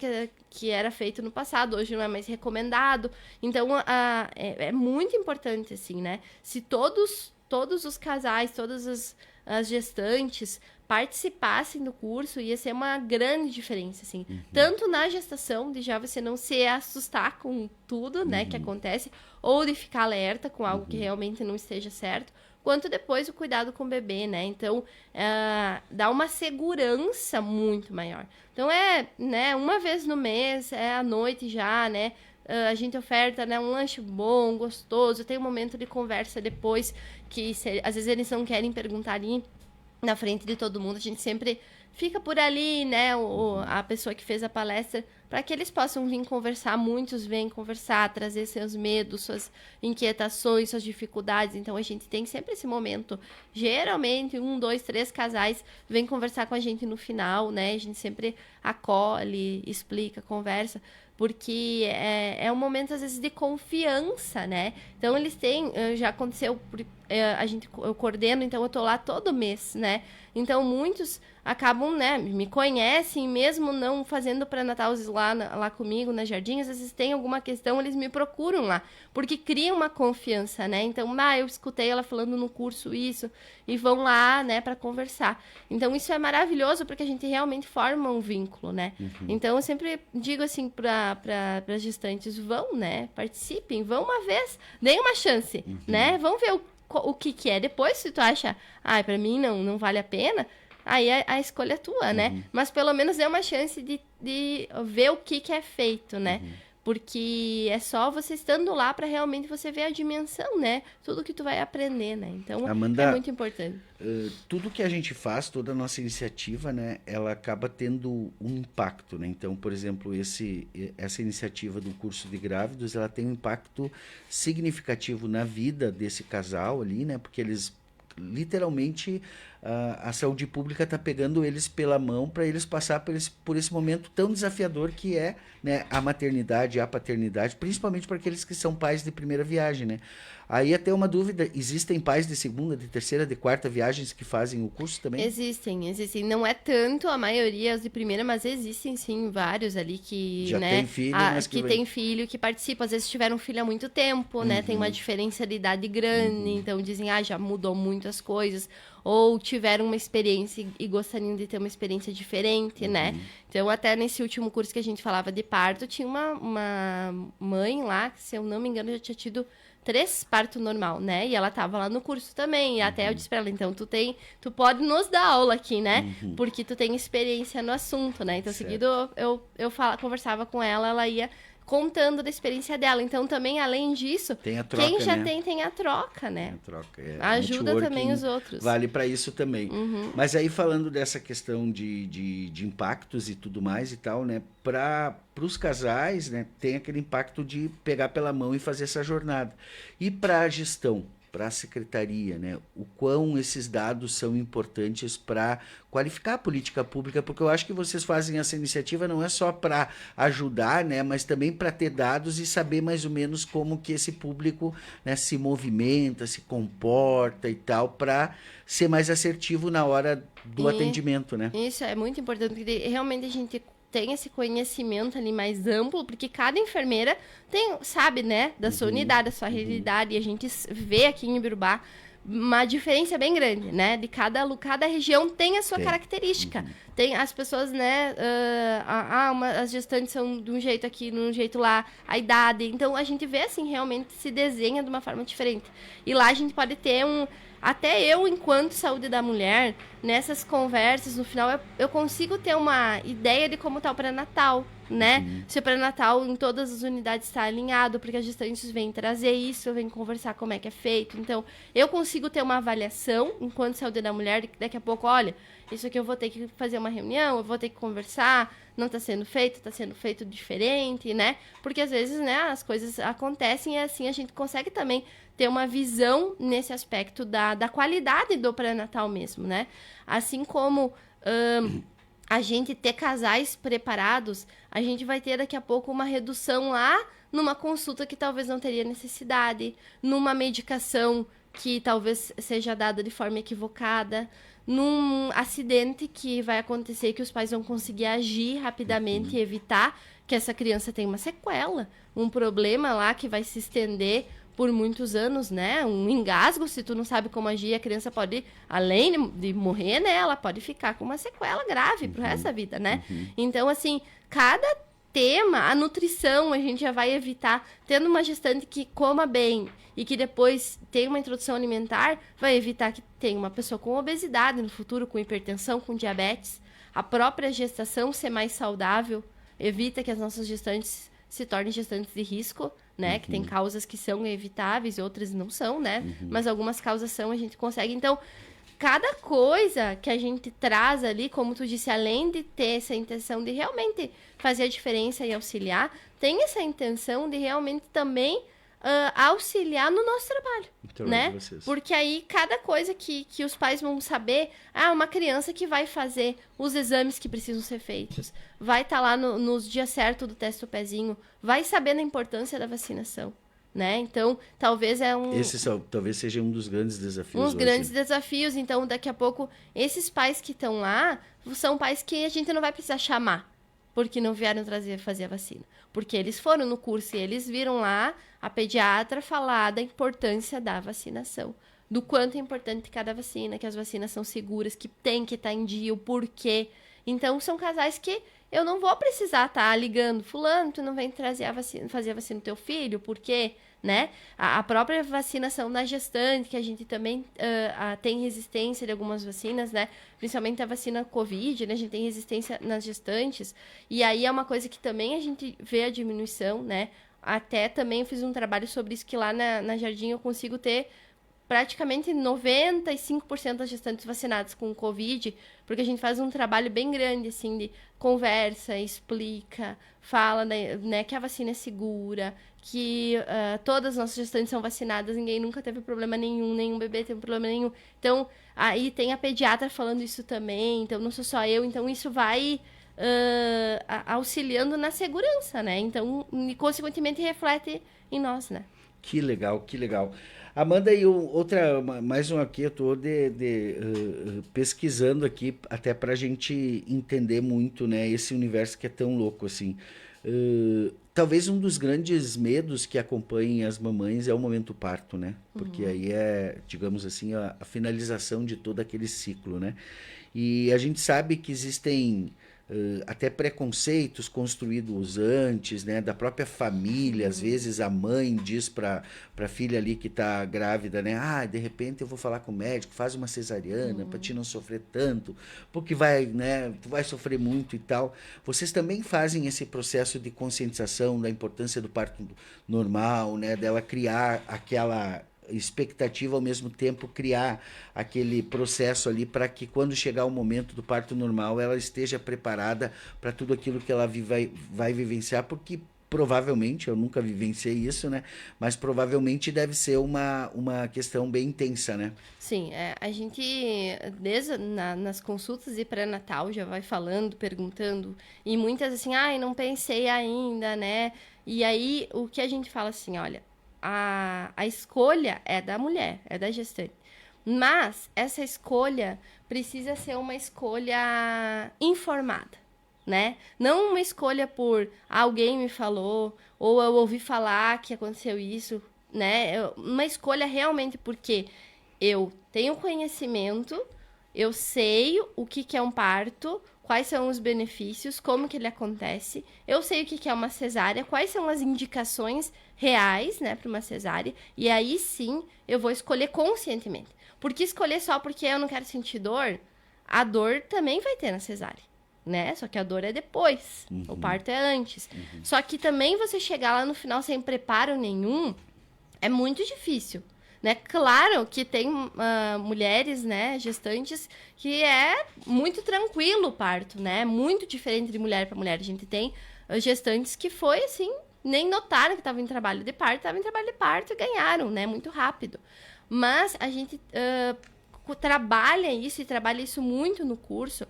D: que era feito no passado, hoje não é mais recomendado. Então, é muito importante, assim, né? Se todos os casais, todas as gestantes participassem do curso, ia ser uma grande diferença, assim. Tanto na gestação, de já você não se assustar com tudo, né, que acontece, ou de ficar alerta com algo que realmente não esteja certo, quanto depois o cuidado com o bebê, né? Então, dá uma segurança muito maior. Então, né, uma vez no mês, à noite já, né? A gente oferta, né, um lanche bom, gostoso, tem um momento de conversa depois, que às vezes eles não querem perguntar ali na frente de todo mundo, a gente sempre fica por ali, né, a pessoa que fez a palestra, para que eles possam vir conversar. Muitos vêm conversar, trazer seus medos, suas inquietações, suas dificuldades. Então, a gente tem sempre esse momento. Geralmente, 1, 2, 3 casais vêm conversar com a gente no final, né? A gente sempre acolhe, explica, conversa, porque é um momento, às vezes, de confiança, né? Então, eles têm... Já aconteceu... Eu coordeno, então eu tô lá todo mês, né? Então, muitos acabam, né, me conhecem, mesmo não fazendo pré-natal lá comigo, na Jardim, às vezes tem alguma questão, eles me procuram lá, porque criam uma confiança, né? Então, eu escutei ela falando no curso isso, e vão lá, né, para conversar. Então, isso é maravilhoso, porque a gente realmente forma um vínculo, né? Então, eu sempre digo assim para as gestantes, vão, né, participem, vão uma vez, deem uma chance, né? Vão ver o que é. Depois, se tu acha, para mim não vale a pena, aí a escolha é tua, né? Mas pelo menos é uma chance de ver o que é feito, né? Porque é só você estando lá para realmente você ver a dimensão, né? Tudo que tu vai aprender, né? Então,
C: Amanda,
D: é muito importante.
C: Tudo que a gente faz, toda a nossa iniciativa, né, ela acaba tendo um impacto, né? Então, por exemplo, essa iniciativa do curso de grávidos, ela tem um impacto significativo na vida desse casal ali, né? Porque eles, literalmente, a saúde pública está pegando eles pela mão para eles passar por esse momento tão desafiador que é, né, a maternidade, a paternidade, principalmente para aqueles que são pais de primeira viagem, né? Aí até uma dúvida, existem pais de segunda, de terceira, de quarta viagens que fazem o curso também?
D: Existem. Não é tanto a maioria os de primeira, mas existem sim vários ali que,
C: já
D: né,
C: tem filho, mas
D: que tem filho, que participam. Às vezes tiveram filho há muito tempo, né? Tem uma diferença de idade grande, então dizem, já mudou muito as coisas. Ou tiveram uma experiência e gostariam de ter uma experiência diferente, né? Então, até nesse último curso que a gente falava de parto, tinha uma mãe lá, que, se eu não me engano, já tinha tido 3 partos normal, né? E ela tava lá no curso também. E até eu disse pra ela, então, tu pode nos dar aula aqui, né? Porque tu tem experiência no assunto, né? Então, seguido, eu conversava com ela, ela ia contando da experiência dela. Então, também, além disso,
C: tem a troca,
D: quem já
C: né?
D: tem a troca, né?
C: A troca,
D: ajuda também os outros.
C: Vale para isso também. Mas aí, falando dessa questão de impactos e tudo mais e tal, né? Para os casais, né? Tem aquele impacto de pegar pela mão e fazer essa jornada. E para a gestão, para a secretaria, né? O quão esses dados são importantes para qualificar a política pública, porque eu acho que vocês fazem essa iniciativa não é só para ajudar, né? Mas também para ter dados e saber mais ou menos como que esse público, né, se movimenta, se comporta e tal, para ser mais assertivo na hora do atendimento, né?
D: Isso é muito importante, porque realmente a gente tem esse conhecimento ali mais amplo, porque cada enfermeira sabe, né, da sua unidade, da sua realidade, e a gente vê aqui em Ibiruba uma diferença bem grande, né, de cada região tem a sua característica. Tem as pessoas, né, as gestantes são de um jeito aqui, de um jeito lá, a idade, então a gente vê assim, realmente se desenha de uma forma diferente. E lá a gente pode ter até eu, enquanto saúde da mulher, nessas conversas, no final, eu consigo ter uma ideia de como está o pré-natal, né? Se o pré-natal em todas as unidades está alinhado, porque as gestantes vêm trazer isso, vêm conversar como é que é feito. Então, eu consigo ter uma avaliação, enquanto saúde da mulher, daqui a pouco, olha, isso aqui eu vou ter que fazer uma reunião, eu vou ter que conversar, não está sendo feito diferente, né? Porque às vezes, né, as coisas acontecem e assim a gente consegue também ter uma visão nesse aspecto da qualidade do pré-natal mesmo, né? Assim como a gente ter casais preparados, a gente vai ter daqui a pouco uma redução lá numa consulta que talvez não teria necessidade, numa medicação que talvez seja dada de forma equivocada, num acidente que vai acontecer que os pais vão conseguir agir rapidamente e evitar que essa criança tenha uma sequela, um problema lá que vai se estender por muitos anos, né? Um engasgo, se tu não sabe como agir, a criança pode, além de morrer, né? Ela pode ficar com uma sequela grave pro resto da vida, né? Então, assim, cada tema, a nutrição, a gente já vai evitar, tendo uma gestante que coma bem e que depois tenha uma introdução alimentar, vai evitar que tenha uma pessoa com obesidade no futuro, com hipertensão, com diabetes. A própria gestação ser mais saudável evita que as nossas gestantes se tornem gestantes de risco, né? Que tem causas que são evitáveis e outras não são, né? Mas algumas causas são, a gente consegue. Então, cada coisa que a gente traz ali, como tu disse, além de ter essa intenção de realmente fazer a diferença e auxiliar, tem essa intenção de realmente também auxiliar no nosso trabalho, né? Porque aí, cada coisa que os pais vão saber, uma criança que vai fazer os exames que precisam ser feitos, vai estar lá nos dias certos do teste do pezinho, vai saber da importância da vacinação, né? Então, talvez
C: talvez seja um dos grandes desafios.
D: Uns grandes desafios. Então, daqui a pouco, esses pais que estão lá são pais que a gente não vai precisar chamar, porque não vieram fazer a vacina. Porque eles foram no curso e eles viram lá a pediatra falar da importância da vacinação. Do quanto é importante cada vacina, que as vacinas são seguras, que tem que estar em dia, o porquê. Então, são casais que eu não vou precisar estar ligando, fulano, tu não vem trazer fazer a vacina do teu filho, por quê? Né? A própria vacinação da gestante, que a gente também tem resistência de algumas vacinas, né? Principalmente a vacina Covid, né? A gente tem resistência nas gestantes. E aí é uma coisa que também a gente vê a diminuição, né? Até também eu fiz um trabalho sobre isso, que lá na Jardim eu consigo ter praticamente 95% das gestantes vacinadas com Covid, porque a gente faz um trabalho bem grande, assim, de conversa, explica, fala, né, que a vacina é segura, que todas as nossas gestantes são vacinadas, ninguém nunca teve problema nenhum bebê teve problema nenhum. Então, aí tem a pediatra falando isso também, então não sou só eu, então isso vai auxiliando na segurança, né? Então, e consequentemente reflete em nós, né?
C: Que legal, que legal. Amanda, e mais um aqui, eu estou pesquisando aqui, até para a gente entender muito, né, esse universo que é tão louco, assim. Talvez um dos grandes medos que acompanhem as mamães é o momento parto, né? Porque aí é, digamos assim, a finalização de todo aquele ciclo, né? E a gente sabe que existem até preconceitos construídos antes, né, da própria família. Às vezes a mãe diz para a filha ali que está grávida, né, de repente eu vou falar com o médico, faz uma cesariana para ti não sofrer tanto, porque tu vai sofrer muito e tal. Vocês também fazem esse processo de conscientização da importância do parto normal, né, dela criar aquela expectativa, ao mesmo tempo criar aquele processo ali para que quando chegar o momento do parto normal ela esteja preparada para tudo aquilo que ela vai vivenciar, porque provavelmente, eu nunca vivenciei isso, né? Mas provavelmente deve ser uma questão bem intensa, né?
D: Sim, a gente, desde nas consultas de pré-natal, já vai falando, perguntando, e muitas assim, não pensei ainda, né? E aí, o que a gente fala assim, olha, a escolha é da mulher, é da gestante. Mas essa escolha precisa ser uma escolha informada, né? Não uma escolha por alguém me falou, ou eu ouvi falar que aconteceu isso, né? Uma escolha realmente porque eu tenho conhecimento, eu sei o que é um parto, quais são os benefícios, como que ele acontece, eu sei o que é uma cesárea, quais são as indicações reais, né, para uma cesárea, e aí sim eu vou escolher conscientemente. Porque escolher só porque eu não quero sentir dor, a dor também vai ter na cesárea, né? Só que a dor é depois, o parto é antes. Só que também você chegar lá no final sem preparo nenhum, é muito difícil. Né? Claro que tem mulheres, né, gestantes, que é muito tranquilo o parto, né? Muito diferente de mulher para mulher. A gente tem gestantes que foi assim, nem notaram que estavam em trabalho de parto, e ganharam, né? Muito rápido. Mas a gente trabalha isso muito no curso,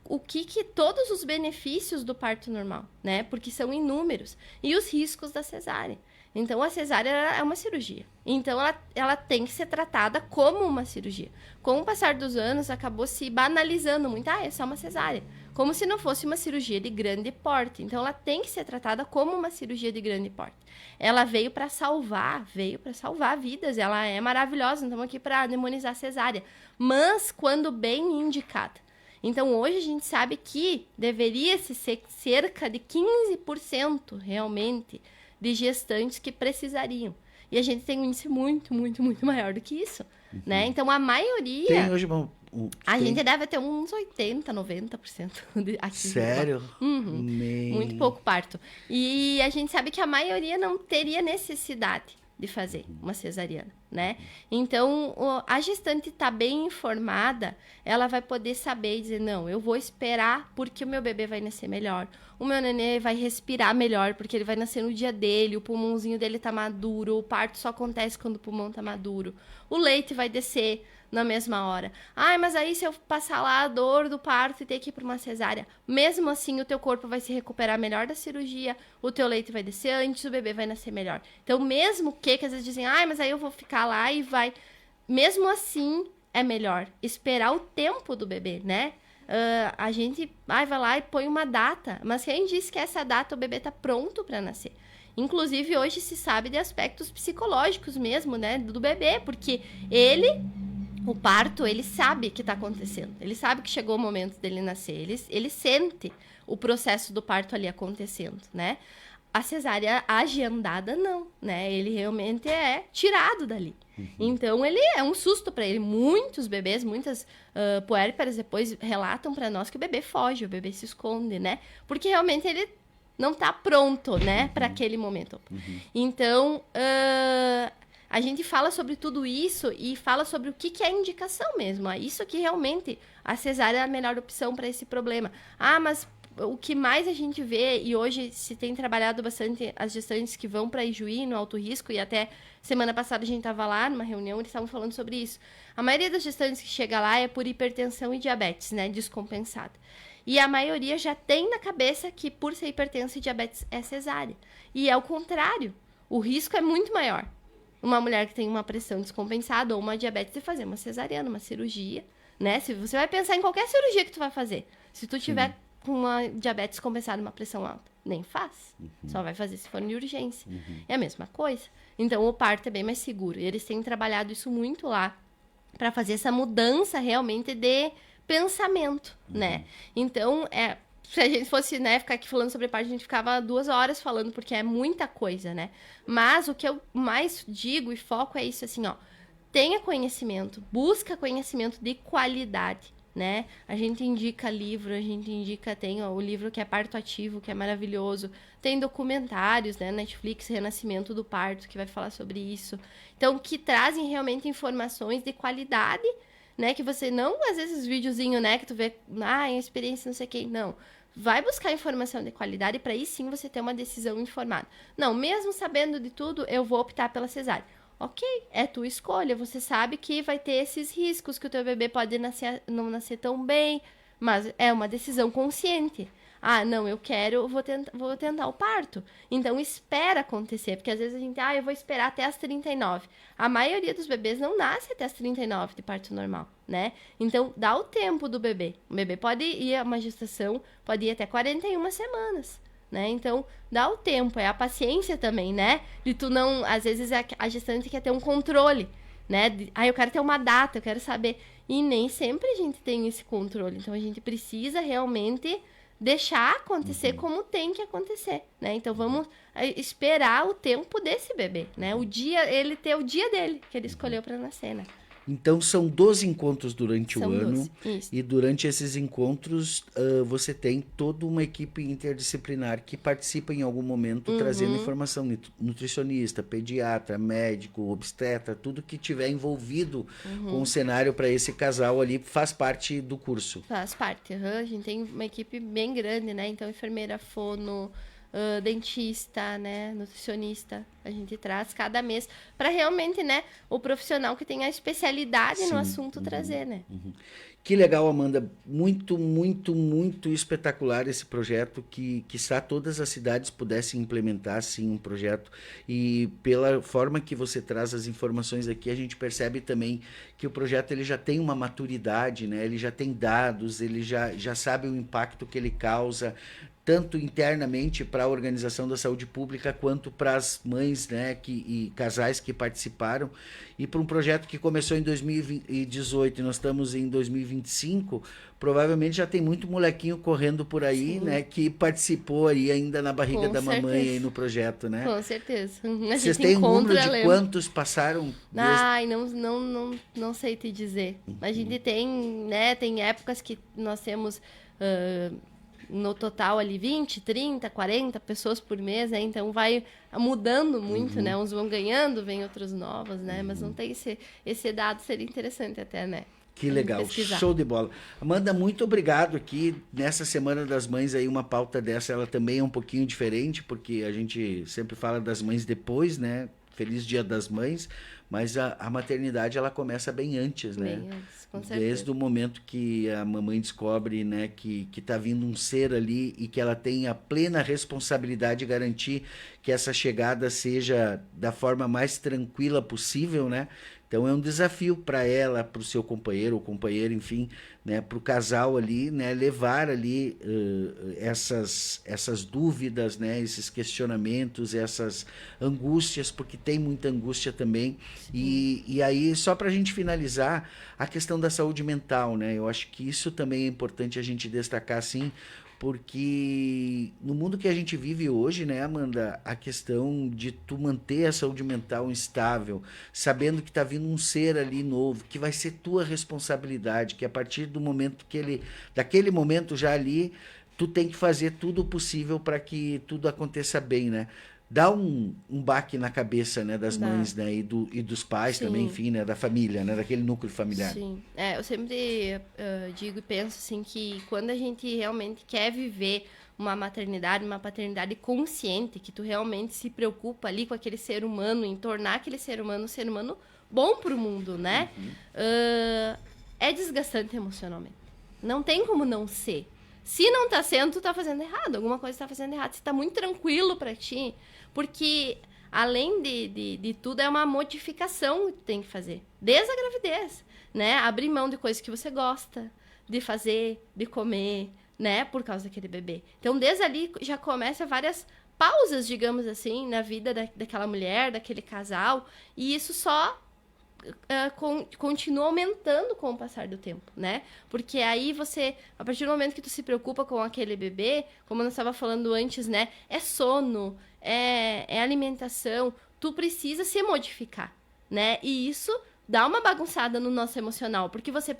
D: o que todos os benefícios do parto normal, né? Porque são inúmeros. E os riscos da cesárea. Então, a cesárea é uma cirurgia. Então, ela tem que ser tratada como uma cirurgia. Com o passar dos anos, acabou se banalizando muito. É só uma cesárea. como se não fosse uma cirurgia de grande porte. Então, ela tem que ser tratada como uma cirurgia de grande porte. Ela veio para salvar vidas. Ela é maravilhosa, não estamos aqui para demonizar a cesárea. Mas, quando bem indicada. Então, hoje a gente sabe que deveria ser cerca de 15% realmente de gestantes que precisariam. E a gente tem um índice muito, muito, muito maior do que isso, né? Então, a maioria...
C: Tem hoje...
D: A gente deve ter uns 80%, 90% aqui.
C: Sério?
D: Muito pouco parto. E a gente sabe que a maioria não teria necessidade de fazer uma cesariana, né? Então, a gestante tá bem informada, ela vai poder saber e dizer, não, eu vou esperar porque o meu bebê vai nascer melhor. O meu nenê vai respirar melhor porque ele vai nascer no dia dele, o pulmãozinho dele tá maduro, o parto só acontece quando o pulmão tá maduro. O leite vai descer na mesma hora. Ai, mas aí se eu passar lá a dor do parto e ter que ir para uma cesárea, mesmo assim o teu corpo vai se recuperar melhor da cirurgia, o teu leite vai descer antes, o bebê vai nascer melhor. Então, mesmo que às vezes dizem, ai, mas aí eu vou ficar lá e vai... Mesmo assim, é melhor esperar o tempo do bebê, né? A gente vai lá e põe uma data, mas quem disse que essa data o bebê tá pronto para nascer? Inclusive, hoje se sabe de aspectos psicológicos mesmo, né, do bebê, porque o parto, ele sabe que está acontecendo. Ele sabe que chegou o momento dele nascer. Ele sente o processo do parto ali acontecendo, né? A cesárea agendada, não, né? Ele realmente é tirado dali. Então, ele é um susto para ele. Muitos bebês, muitas puérperas depois relatam para nós que o bebê foge, o bebê se esconde, né? Porque realmente ele não está pronto, né? Para aquele momento. Então... a gente fala sobre tudo isso e fala sobre o que é indicação mesmo. Isso que realmente a cesárea é a melhor opção para esse problema. Ah, mas o que mais a gente vê, e hoje se tem trabalhado bastante as gestantes que vão para Ijuí, no alto risco, e até semana passada a gente estava lá numa reunião, eles estavam falando sobre isso. A maioria das gestantes que chega lá é por hipertensão e diabetes, né, descompensada. E a maioria já tem na cabeça que por ser hipertensa e diabetes é cesárea. E é o contrário, o risco é muito maior. Uma mulher que tem uma pressão descompensada ou uma diabetes de fazer uma cesariana, uma cirurgia, né? Se você vai pensar em qualquer cirurgia que tu vai fazer, se tu tiver com uma diabetes descompensada, uma pressão alta, nem faz. Só vai fazer se for de urgência. É a mesma coisa. Então, o parto é bem mais seguro. E eles têm trabalhado isso muito lá para fazer essa mudança realmente de pensamento, né? Então, se a gente fosse, né, ficar aqui falando sobre parto, a gente ficava 2 horas falando, porque é muita coisa, né? Mas o que eu mais digo e foco é isso, assim, ó. Tenha conhecimento, busca conhecimento de qualidade, né? A gente indica livro, a gente indica, tem o livro que é Parto Ativo, que é maravilhoso. Tem documentários, né? Netflix, Renascimento do Parto, que vai falar sobre isso. Então, que trazem realmente informações de qualidade, né? Que você não, às vezes, videozinho, né? Que tu vê, em experiência, não sei o quê. Não. Vai buscar informação de qualidade para aí sim você ter uma decisão informada. Não, mesmo sabendo de tudo, eu vou optar pela cesárea. Ok, é tua escolha. Você sabe que vai ter esses riscos, que o teu bebê pode não nascer tão bem, mas é uma decisão consciente. Ah, não, vou tentar o parto. Então, espera acontecer, porque às vezes a gente, eu vou esperar até as 39. A maioria dos bebês não nasce até as 39 de parto normal, né? Então, dá o tempo do bebê. O bebê pode ir a uma gestação, pode ir até 41 semanas, né? Então, dá o tempo, é a paciência também, né? De tu não, às vezes a gestante quer ter um controle, né? Eu quero ter uma data, eu quero saber. E nem sempre a gente tem esse controle. Então, a gente precisa realmente deixar acontecer como tem que acontecer, né? Então, vamos esperar o tempo desse bebê, né? Ele ter o dia dele, que ele escolheu para nascer, né?
C: Então, são 12 encontros durante o ano.
D: 12, isso.
C: E durante esses encontros, você tem toda uma equipe interdisciplinar que participa em algum momento trazendo informação. Nutricionista, pediatra, médico, obstetra, tudo que tiver envolvido com o cenário para esse casal ali faz parte do curso.
D: Faz parte. A gente tem uma equipe bem grande, né? Então, enfermeira, fono, dentista, né, nutricionista, a gente traz cada mês para realmente, né, o profissional que tem a especialidade no assunto trazer, né.
C: Que legal, Amanda. Muito, muito, muito espetacular esse projeto que quiçá todas as cidades pudessem implementar, sim, um projeto. E pela forma que você traz as informações aqui, a gente percebe também que o projeto ele já tem uma maturidade, né? Ele já tem dados, ele já sabe o impacto que ele causa, tanto internamente para a Organização da Saúde Pública, quanto para as mães, né, e casais que participaram. E para um projeto que começou em 2018 e nós estamos em 2025, provavelmente já tem muito molequinho correndo por aí,
D: Sim.
C: né, que participou aí ainda na barriga
D: Com
C: da mamãe
D: certeza.
C: aí no projeto, né?
D: Com certeza. A
C: Vocês
D: gente
C: têm um número
D: encontra,
C: de
D: lembra?
C: quantos passaram?
D: Ai, não sei te dizer. A gente tem, né, tem épocas que nós temos no total ali 20, 30, 40 pessoas por mês, né? Então vai mudando muito, né? Uns vão ganhando, vem outros novos, né? Mas não tem esse dado, seria interessante até, né?
C: Que
D: Pra gente
C: legal,
D: pesquisar.
C: show de bola. Amanda, muito obrigado aqui. Nessa Semana das Mães aí, uma pauta dessa, ela também é um pouquinho diferente, porque a gente sempre fala das mães depois, né? Feliz Dia das Mães, mas a maternidade, ela começa bem antes, né?
D: Bem antes, com certeza.
C: Desde o momento que a mamãe descobre, né, que tá vindo um ser ali e que ela tem a plena responsabilidade de garantir que essa chegada seja da forma mais tranquila possível, né? Então é um desafio para ela, para o seu companheiro ou companheira, enfim, né, para o casal ali, né, levar ali essas dúvidas, né, esses questionamentos, essas angústias, porque tem muita angústia também. E aí, só para a gente finalizar, a questão da saúde mental, né? Eu acho que isso também é importante a gente destacar, assim, porque no mundo que a gente vive hoje, né, Amanda, a questão de tu manter a saúde mental estável, sabendo que tá vindo um ser ali novo, que vai ser tua responsabilidade, que a partir do momento daquele momento já ali, tu tem que fazer tudo o possível para que tudo aconteça bem, né? Dá um baque na cabeça, né, das
D: Dá.
C: mães, né, e dos pais
D: Sim.
C: também, enfim, né, da família, né, daquele núcleo familiar.
D: Sim, eu sempre digo e penso assim que quando a gente realmente quer viver uma maternidade, uma paternidade consciente, que tu realmente se preocupa ali com aquele ser humano, em tornar aquele ser humano um ser humano bom pro mundo, né? É desgastante emocionalmente. Não tem como não ser. Se não tá sendo, tu tá fazendo errado. Alguma coisa tá fazendo errado. Se tá muito tranquilo pra ti, porque além de tudo, é uma modificação que tu tem que fazer. Desde a gravidez, né? Abrir mão de coisas que você gosta de fazer, de comer, né? Por causa daquele bebê. Então, desde ali já começa várias pausas, digamos assim, na vida daquela mulher, daquele casal. E isso só continua aumentando com o passar do tempo, né? Porque aí você, a partir do momento que tu se preocupa com aquele bebê, como nós estava falando antes, né? É sono, é alimentação, tu precisa se modificar, né? E isso dá uma bagunçada no nosso emocional, porque você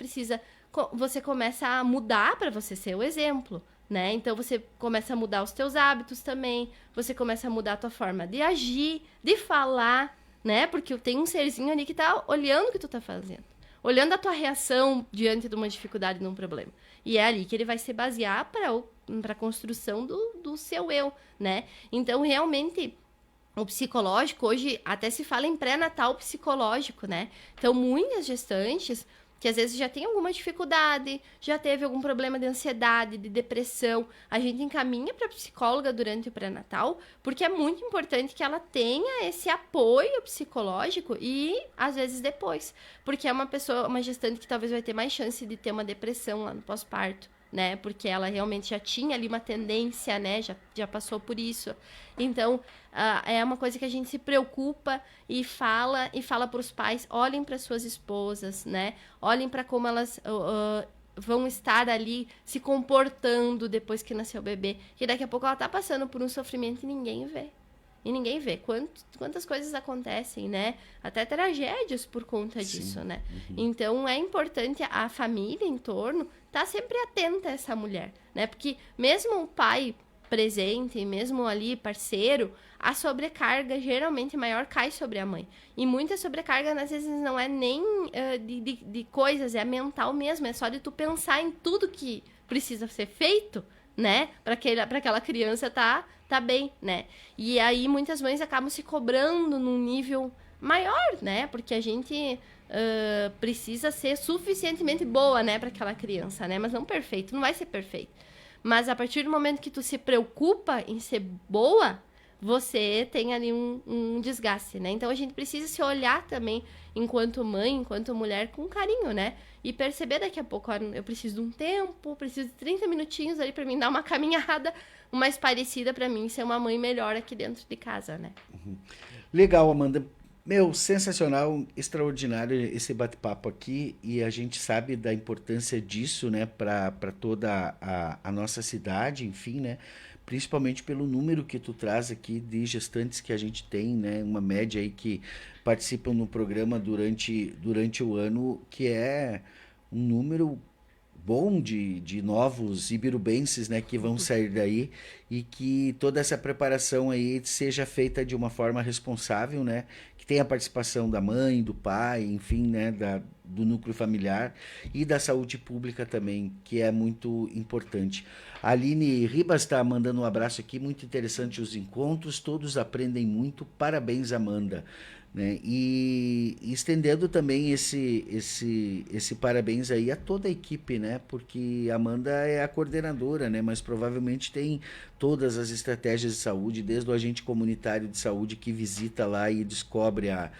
D: começa a mudar para você ser o exemplo, né? Então você começa a mudar os teus hábitos também, você começa a mudar a tua forma de agir, de falar, né? Porque tem um serzinho ali que tá olhando o que tu tá fazendo. Olhando a tua reação diante de uma dificuldade, de um problema. E é ali que ele vai se basear para a construção do seu eu, né? Então, realmente, o psicológico, hoje até se fala em pré-natal psicológico, né? Então, muitas gestantes que às vezes já tem alguma dificuldade, já teve algum problema de ansiedade, de depressão, a gente encaminha para psicóloga durante o pré-natal, porque é muito importante que ela tenha esse apoio psicológico e às vezes depois, porque é uma gestante que talvez vai ter mais chance de ter uma depressão lá no pós-parto, né? Porque ela realmente já tinha ali uma tendência, né? Já passou por isso. Então, é uma coisa que a gente se preocupa e fala para os pais, olhem para suas esposas, né? Olhem para como elas vão estar ali se comportando depois que nasceu o bebê. Que daqui a pouco ela tá passando por um sofrimento e ninguém vê. E ninguém vê quantas coisas acontecem, né? Até tragédias por conta disso, né? Então, é importante a família em torno estar sempre atenta a essa mulher, né? Porque mesmo o pai presente, mesmo ali parceiro, a sobrecarga geralmente maior cai sobre a mãe. E muita sobrecarga, às vezes, não é nem de coisas, é mental mesmo. É só de tu pensar em tudo que precisa ser feito, né? Para aquela criança tá bem, né? E aí muitas mães acabam se cobrando num nível maior, né? Porque a gente precisa ser suficientemente boa, né, para aquela criança, né? Mas não perfeito, não vai ser perfeito. Mas a partir do momento que tu se preocupa em ser boa, você tem ali um desgaste, né? Então a gente precisa se olhar também enquanto mãe, enquanto mulher, com carinho, né? E perceber daqui a pouco, ó, eu preciso de um tempo, preciso de 30 minutinhos ali para mim dar uma caminhada mais parecida para mim ser uma mãe melhor aqui dentro de casa, né?
C: Legal, Amanda. Meu, sensacional, extraordinário esse bate-papo aqui, e a gente sabe da importância disso, né, para toda a nossa cidade, enfim, né, principalmente pelo número que tu traz aqui de gestantes que a gente tem, né, uma média aí que participam no programa durante o ano, que é um número bom de novos ibirubenses, né, que vão sair daí, e que toda essa preparação aí seja feita de uma forma responsável, né, que tenha a participação da mãe, do pai, enfim, né, do núcleo familiar e da saúde pública também, que é muito importante. A Aline Ribas está mandando um abraço aqui, muito interessante os encontros, todos aprendem muito, parabéns, Amanda. Né? E estendendo também esse parabéns aí a toda a equipe, né? Porque a Amanda é a coordenadora, né? Mas provavelmente tem todas as estratégias de saúde, desde o agente comunitário de saúde que visita lá e descobre a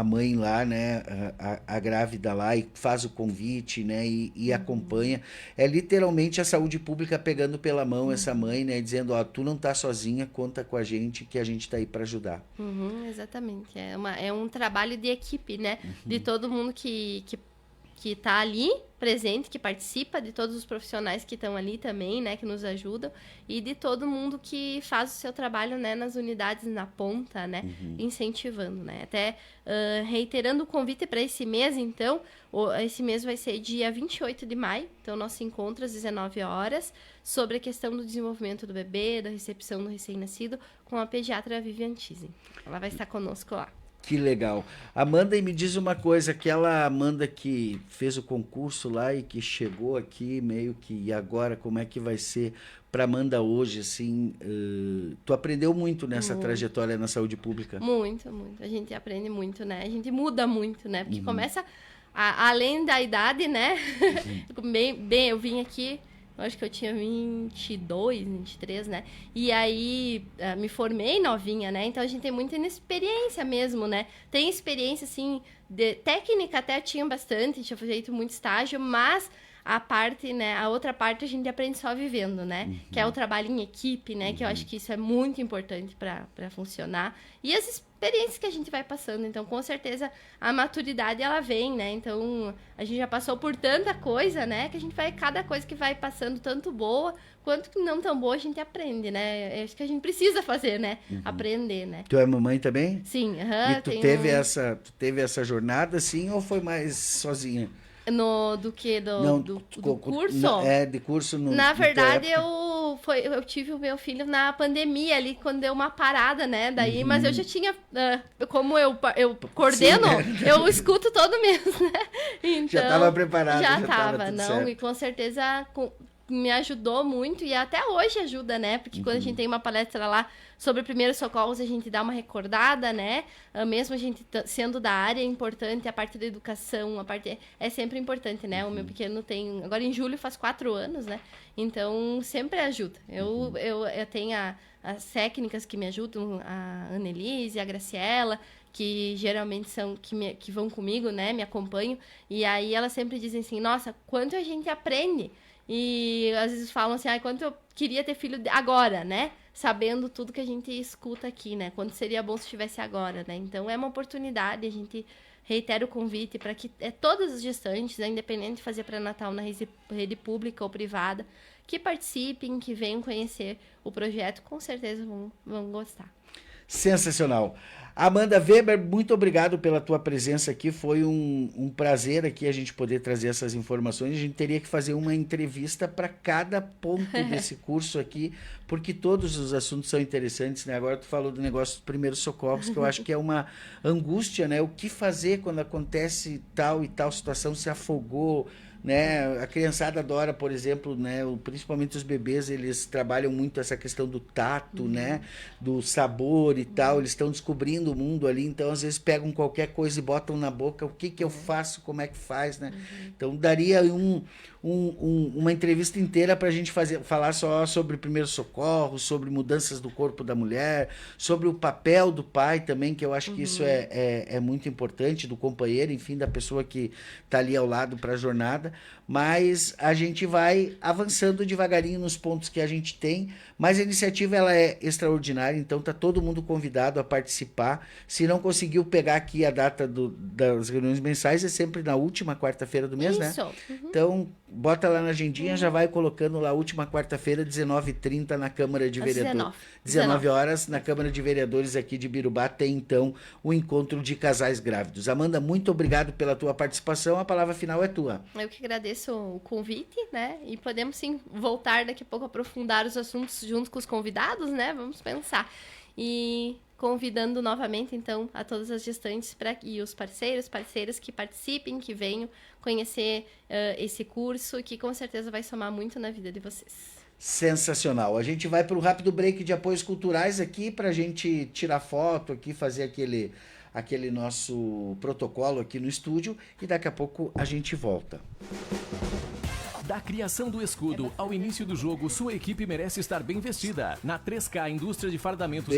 C: mãe lá, né? A grávida lá e faz o convite, né? E acompanha. É literalmente a saúde pública pegando pela mão essa mãe, né? Dizendo, ó, tu não tá sozinha, conta com a gente, que a gente tá aí para ajudar.
D: Exatamente. É um trabalho de equipe, né? De todo mundo que tá ali presente, que participa, de todos os profissionais que estão ali também, né? Que nos ajudam. E de todo mundo que faz o seu trabalho, né? Nas unidades, na ponta, né? Incentivando, né? Até reiterando o convite para esse mês, então. Esse mês vai ser dia 28 de maio. Então, nosso encontro às 19 horas. Sobre a questão do desenvolvimento do bebê, da recepção do recém-nascido, com a pediatra Vivian Tise. Ela vai estar conosco lá.
C: Que legal. Amanda, e me diz uma coisa, aquela Amanda que fez o concurso lá e que chegou aqui meio que, e agora como é que vai ser para Amanda hoje, assim, tu aprendeu muito nessa trajetória na saúde pública?
D: Muito, muito. A gente aprende muito, né? A gente muda muito, né? Porque começa, além da idade, né? Bem, eu vim aqui... Eu acho que eu tinha 22, 23, né? E aí, me formei novinha, né? Então, a gente tem muita inexperiência mesmo, né? Tem experiência, assim, técnica até tinha bastante, tinha feito muito estágio, mas a parte, né? A outra parte a gente aprende só vivendo, né? Que é o trabalho em equipe, né? Que eu acho que isso é muito importante para funcionar. E as experiências que a gente vai passando. Então, com certeza, a maturidade, ela vem, né? Então, a gente já passou por tanta coisa, né? Que a gente vai, cada coisa que vai passando, tanto boa quanto não tão boa, a gente aprende, né? É isso que a gente precisa fazer, né? Aprender, né?
C: Tu é mamãe também?
D: Sim.
C: E tu teve essa jornada, assim, ou foi mais sozinha?
D: Do curso?
C: De curso.
D: Na verdade, eu tive o meu filho na pandemia ali, quando deu uma parada, né? Daí, mas eu já tinha, como eu coordeno, sim, né? Eu escuto todo mês, né? Então, já estava
C: preparado.
D: Já estava, não,
C: certo.
D: E com certeza me ajudou muito e até hoje ajuda, né? Porque quando a gente tem uma palestra lá sobre primeiros socorros, a gente dá uma recordada, né? Mesmo a gente sendo da área, é importante a parte da educação, a parte é sempre importante, né? O meu pequeno tem, agora em julho faz 4 anos, né? Então, sempre ajuda. Eu tenho as técnicas que me ajudam, a Annelise, a Graciela, que geralmente são, que vão comigo, né? Me acompanham. E aí elas sempre dizem assim, nossa, quanto a gente aprende. E às vezes falam assim, quanto eu queria ter filho agora, né? Sabendo tudo que a gente escuta aqui, né? Quanto seria bom se estivesse agora, né? Então, é uma oportunidade, a gente reitera o convite para que todas as gestantes, né, independente de fazer pré-natal na rede pública ou privada, que participem, que venham conhecer o projeto, com certeza vão gostar.
C: Sensacional. Amanda Weber, muito obrigado pela tua presença aqui, foi um prazer aqui a gente poder trazer essas informações. A gente teria que fazer uma entrevista para cada ponto desse curso aqui, porque todos os assuntos são interessantes, né? Agora tu falou do negócio dos primeiros socorros, que eu acho que é uma angústia, né? O que fazer quando acontece tal e tal situação, se afogou, né? A criançada adora, por exemplo, né? Principalmente os bebês, eles trabalham muito essa questão do tato, né? Do sabor e tal. Eles estão descobrindo o mundo ali, então às vezes pegam qualquer coisa e botam na boca. O que que eu faço? Como é que faz, né? Então daria uma entrevista inteira para a gente falar só sobre primeiro socorro, sobre mudanças do corpo da mulher, sobre o papel do pai também, que eu acho que isso é muito importante, do companheiro, enfim, da pessoa que está ali ao lado para a jornada. Mas a gente vai avançando devagarinho nos pontos que a gente tem, mas a iniciativa ela é extraordinária, então tá todo mundo convidado a participar. Se não conseguiu pegar aqui a data das reuniões mensais, é sempre na última quarta-feira do mês, né? Então, bota lá na agendinha, já vai colocando lá, última quarta-feira, 19h30, na Câmara de Vereadores. 19 horas, na Câmara de Vereadores aqui de Birubá, tem então o encontro de casais grávidos. Amanda, muito obrigado pela tua participação, a palavra final é tua.
D: Eu que agradeço o convite, né? E podemos sim voltar daqui a pouco a aprofundar os assuntos junto com os convidados, né? Vamos pensar. E convidando novamente, então, a todas as gestantes e os parceiras que participem, que venham conhecer esse curso, que com certeza vai somar muito na vida de vocês.
C: Sensacional. A gente vai para um rápido break de apoios culturais aqui para a gente tirar foto aqui, fazer aquele nosso protocolo aqui no estúdio e daqui a pouco a gente volta.
E: Da criação do escudo ao início do jogo, sua equipe merece estar bem vestida. Na 3K Indústria de Fardamentos